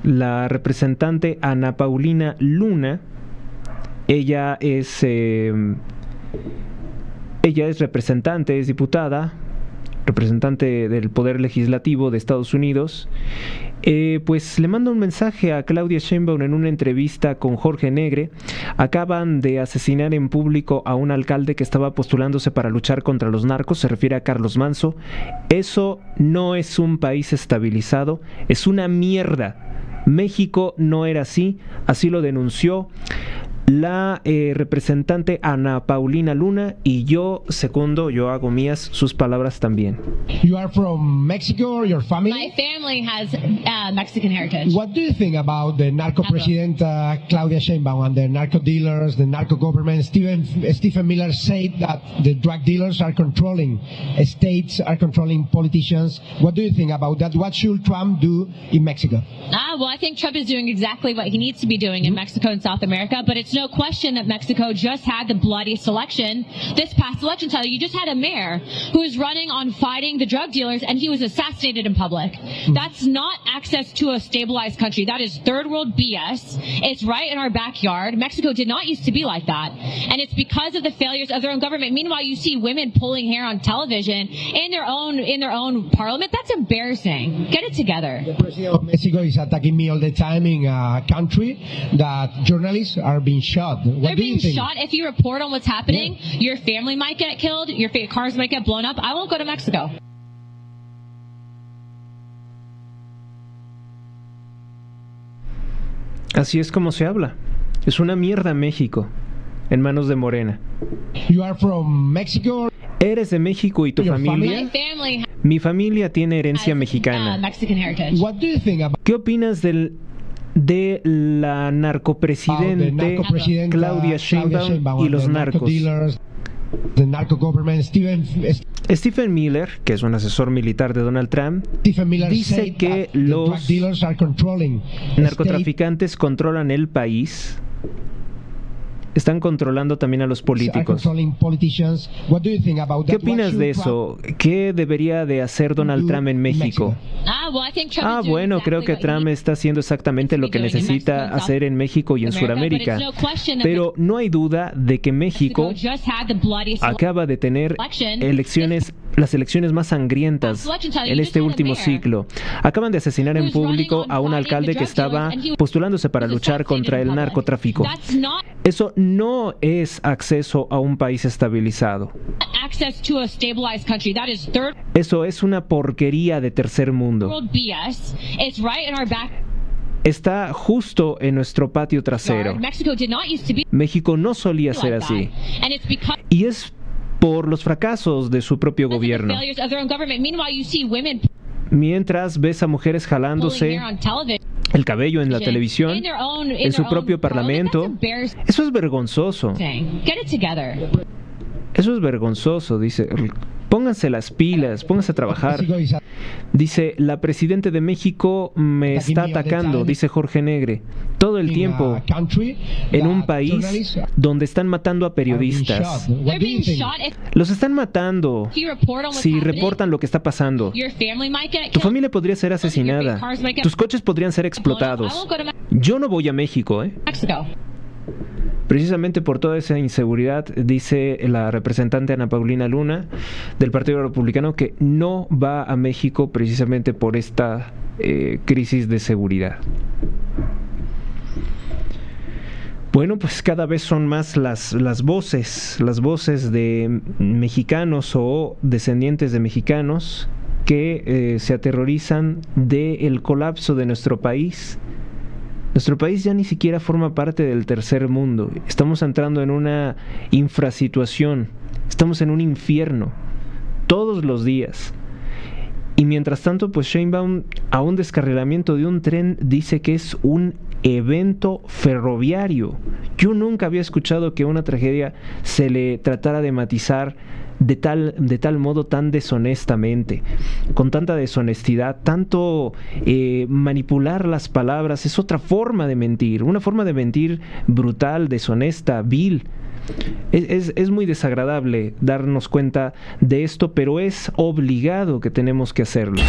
la representante Ana Paulina Luna, ella es representante, es diputada, representante del Poder Legislativo de Estados Unidos, pues le manda un mensaje a Claudia Sheinbaum en una entrevista con Jorge Negre. Acaban de asesinar en público a un alcalde que estaba postulándose para luchar contra los narcos, se refiere a Carlos Manzo. Eso no es un país estabilizado, es una mierda. México no era así, así lo denunció la representante Ana Paulina Luna, y yo hago mías sus palabras también. You are from Mexico, or your family? My family has Mexican heritage. What do you think about the narco president Claudia Sheinbaum and the narco dealers, the narco government? Stephen Miller said that the drug dealers are controlling states, are controlling politicians. What do you think about that? What should Trump do in Mexico? Well, I think Trump is doing exactly what he needs to be doing in Mexico and South America, but it's no question that Mexico just had the bloodiest election this past election. Tyler, you just had a mayor who was running on fighting the drug dealers, and he was assassinated in public. That's not access to a stabilized country. That is third world BS. It's right in our backyard. Mexico did not used to be like that, and it's because of the failures of their own government. Meanwhile, you see women pulling hair on television in their own parliament. That's embarrassing. Get it together. The president of Mexico is attacking me all the time in a country that journalists are being shot. They're being shot. If you report on what's happening, your family might get killed, your cars might get blown up. I won't go to Mexico. Así es como se habla. Es una mierda México, en manos de Morena. You are from Mexico? ¿Eres de México y tu familia? Mi familia tiene herencia mexicana. What do you think about... ¿Qué opinas de la narcopresidente Claudia Sheinbaum y los narcos? The narco government, Stephen Miller, que es un asesor militar de Donald Trump, dice que los narcotraficantes controlan el país. Están controlando también a los políticos. ¿Qué opinas de eso? ¿Qué debería de hacer Donald Trump en México? Bueno, creo que Trump está haciendo exactamente lo que necesita hacer en México y en Sudamérica. Pero no hay duda de que México acaba de tener las elecciones más sangrientas en este último ciclo. Acaban de asesinar en público a un alcalde que estaba postulándose para luchar contra el narcotráfico. Eso no es acceso a un país estabilizado. Eso es una porquería de tercer mundo. Está justo en nuestro patio trasero. México no solía ser así. Y es por los fracasos de su propio gobierno. Mientras ves a mujeres jalándose el cabello en la televisión, en su propio parlamento, eso es vergonzoso. Eso es vergonzoso, dice. Pónganse las pilas, pónganse a trabajar. Dice, la presidenta de México me está atacando, dice Jorge Negre, todo el tiempo en un país donde están matando a periodistas. Los están matando si reportan lo que está pasando. Tu familia podría ser asesinada. Tus coches podrían ser explotados. Yo no voy a México, Precisamente por toda esa inseguridad, dice la representante Ana Paulina Luna del Partido Republicano, que no va a México precisamente por esta crisis de seguridad. Bueno, pues cada vez son más las voces de mexicanos o descendientes de mexicanos que se aterrorizan del colapso de nuestro país. Nuestro país ya ni siquiera forma parte del tercer mundo. Estamos entrando en una infrasituación. Estamos en un infierno todos los días. Y mientras tanto, pues Sheinbaum, a un descarrilamiento de un tren, dice que es un evento ferroviario. Yo nunca había escuchado que una tragedia se le tratara de matizar de tal modo, tan deshonestamente, con tanta deshonestidad, tanto manipular las palabras. Es otra forma de mentir, una forma de mentir brutal, deshonesta, vil. Es muy desagradable darnos cuenta de esto, pero es obligado que tenemos que hacerlo.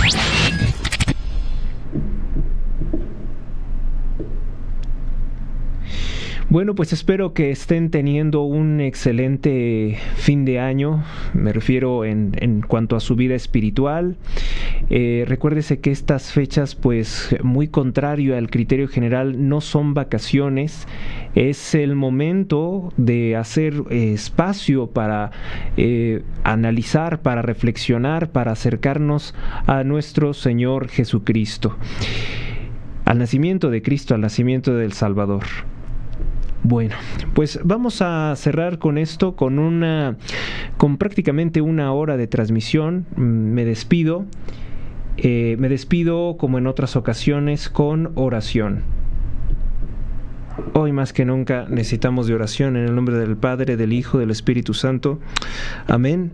Bueno, pues espero que estén teniendo un excelente fin de año. Me refiero en cuanto a su vida espiritual. Recuérdese que estas fechas, pues muy contrario al criterio general, no son vacaciones. Es el momento de hacer espacio para analizar, para reflexionar, para acercarnos a nuestro Señor Jesucristo, al nacimiento de Cristo, al nacimiento del Salvador. Bueno, pues vamos a cerrar con esto, con prácticamente 1 hora de transmisión. Me despido como en otras ocasiones con oración. Hoy más que nunca necesitamos de oración, en el nombre del Padre, del Hijo, del Espíritu Santo. Amén.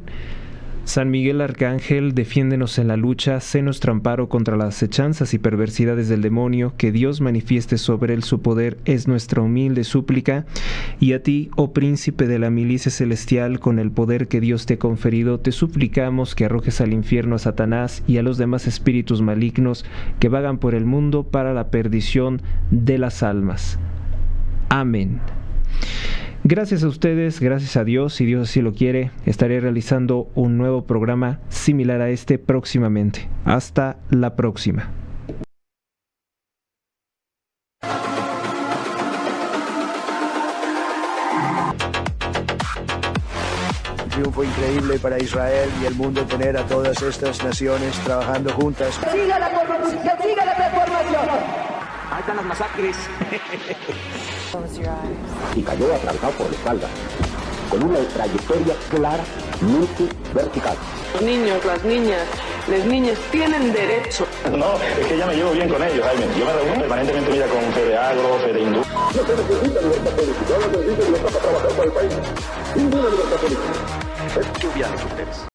San Miguel Arcángel, defiéndenos en la lucha, sé nuestro amparo contra las acechanzas y perversidades del demonio, que Dios manifieste sobre él su poder, es nuestra humilde súplica. Y a ti, oh príncipe de la milicia celestial, con el poder que Dios te ha conferido, te suplicamos que arrojes al infierno a Satanás y a los demás espíritus malignos que vagan por el mundo para la perdición de las almas. Amén. Gracias a ustedes, gracias a Dios, si Dios así lo quiere, estaré realizando un nuevo programa similar a este próximamente. Hasta la próxima. Un triunfo increíble para Israel y el mundo tener a todas estas naciones trabajando juntas. ¡Siga la transformación! Ahí están las masacres. Y cayó atravesado por la espalda, con una trayectoria claramente vertical. Los niños, las niñas tienen derecho. No, es que ya me llevo bien con ellos, Jaime. Yo me reúno permanentemente con FEDEAGRO, FEDEINDU. No se necesita libertad política, no se necesita libertad para trabajar para el país. Ninguna libertad política. ¿Qué hubieran ustedes?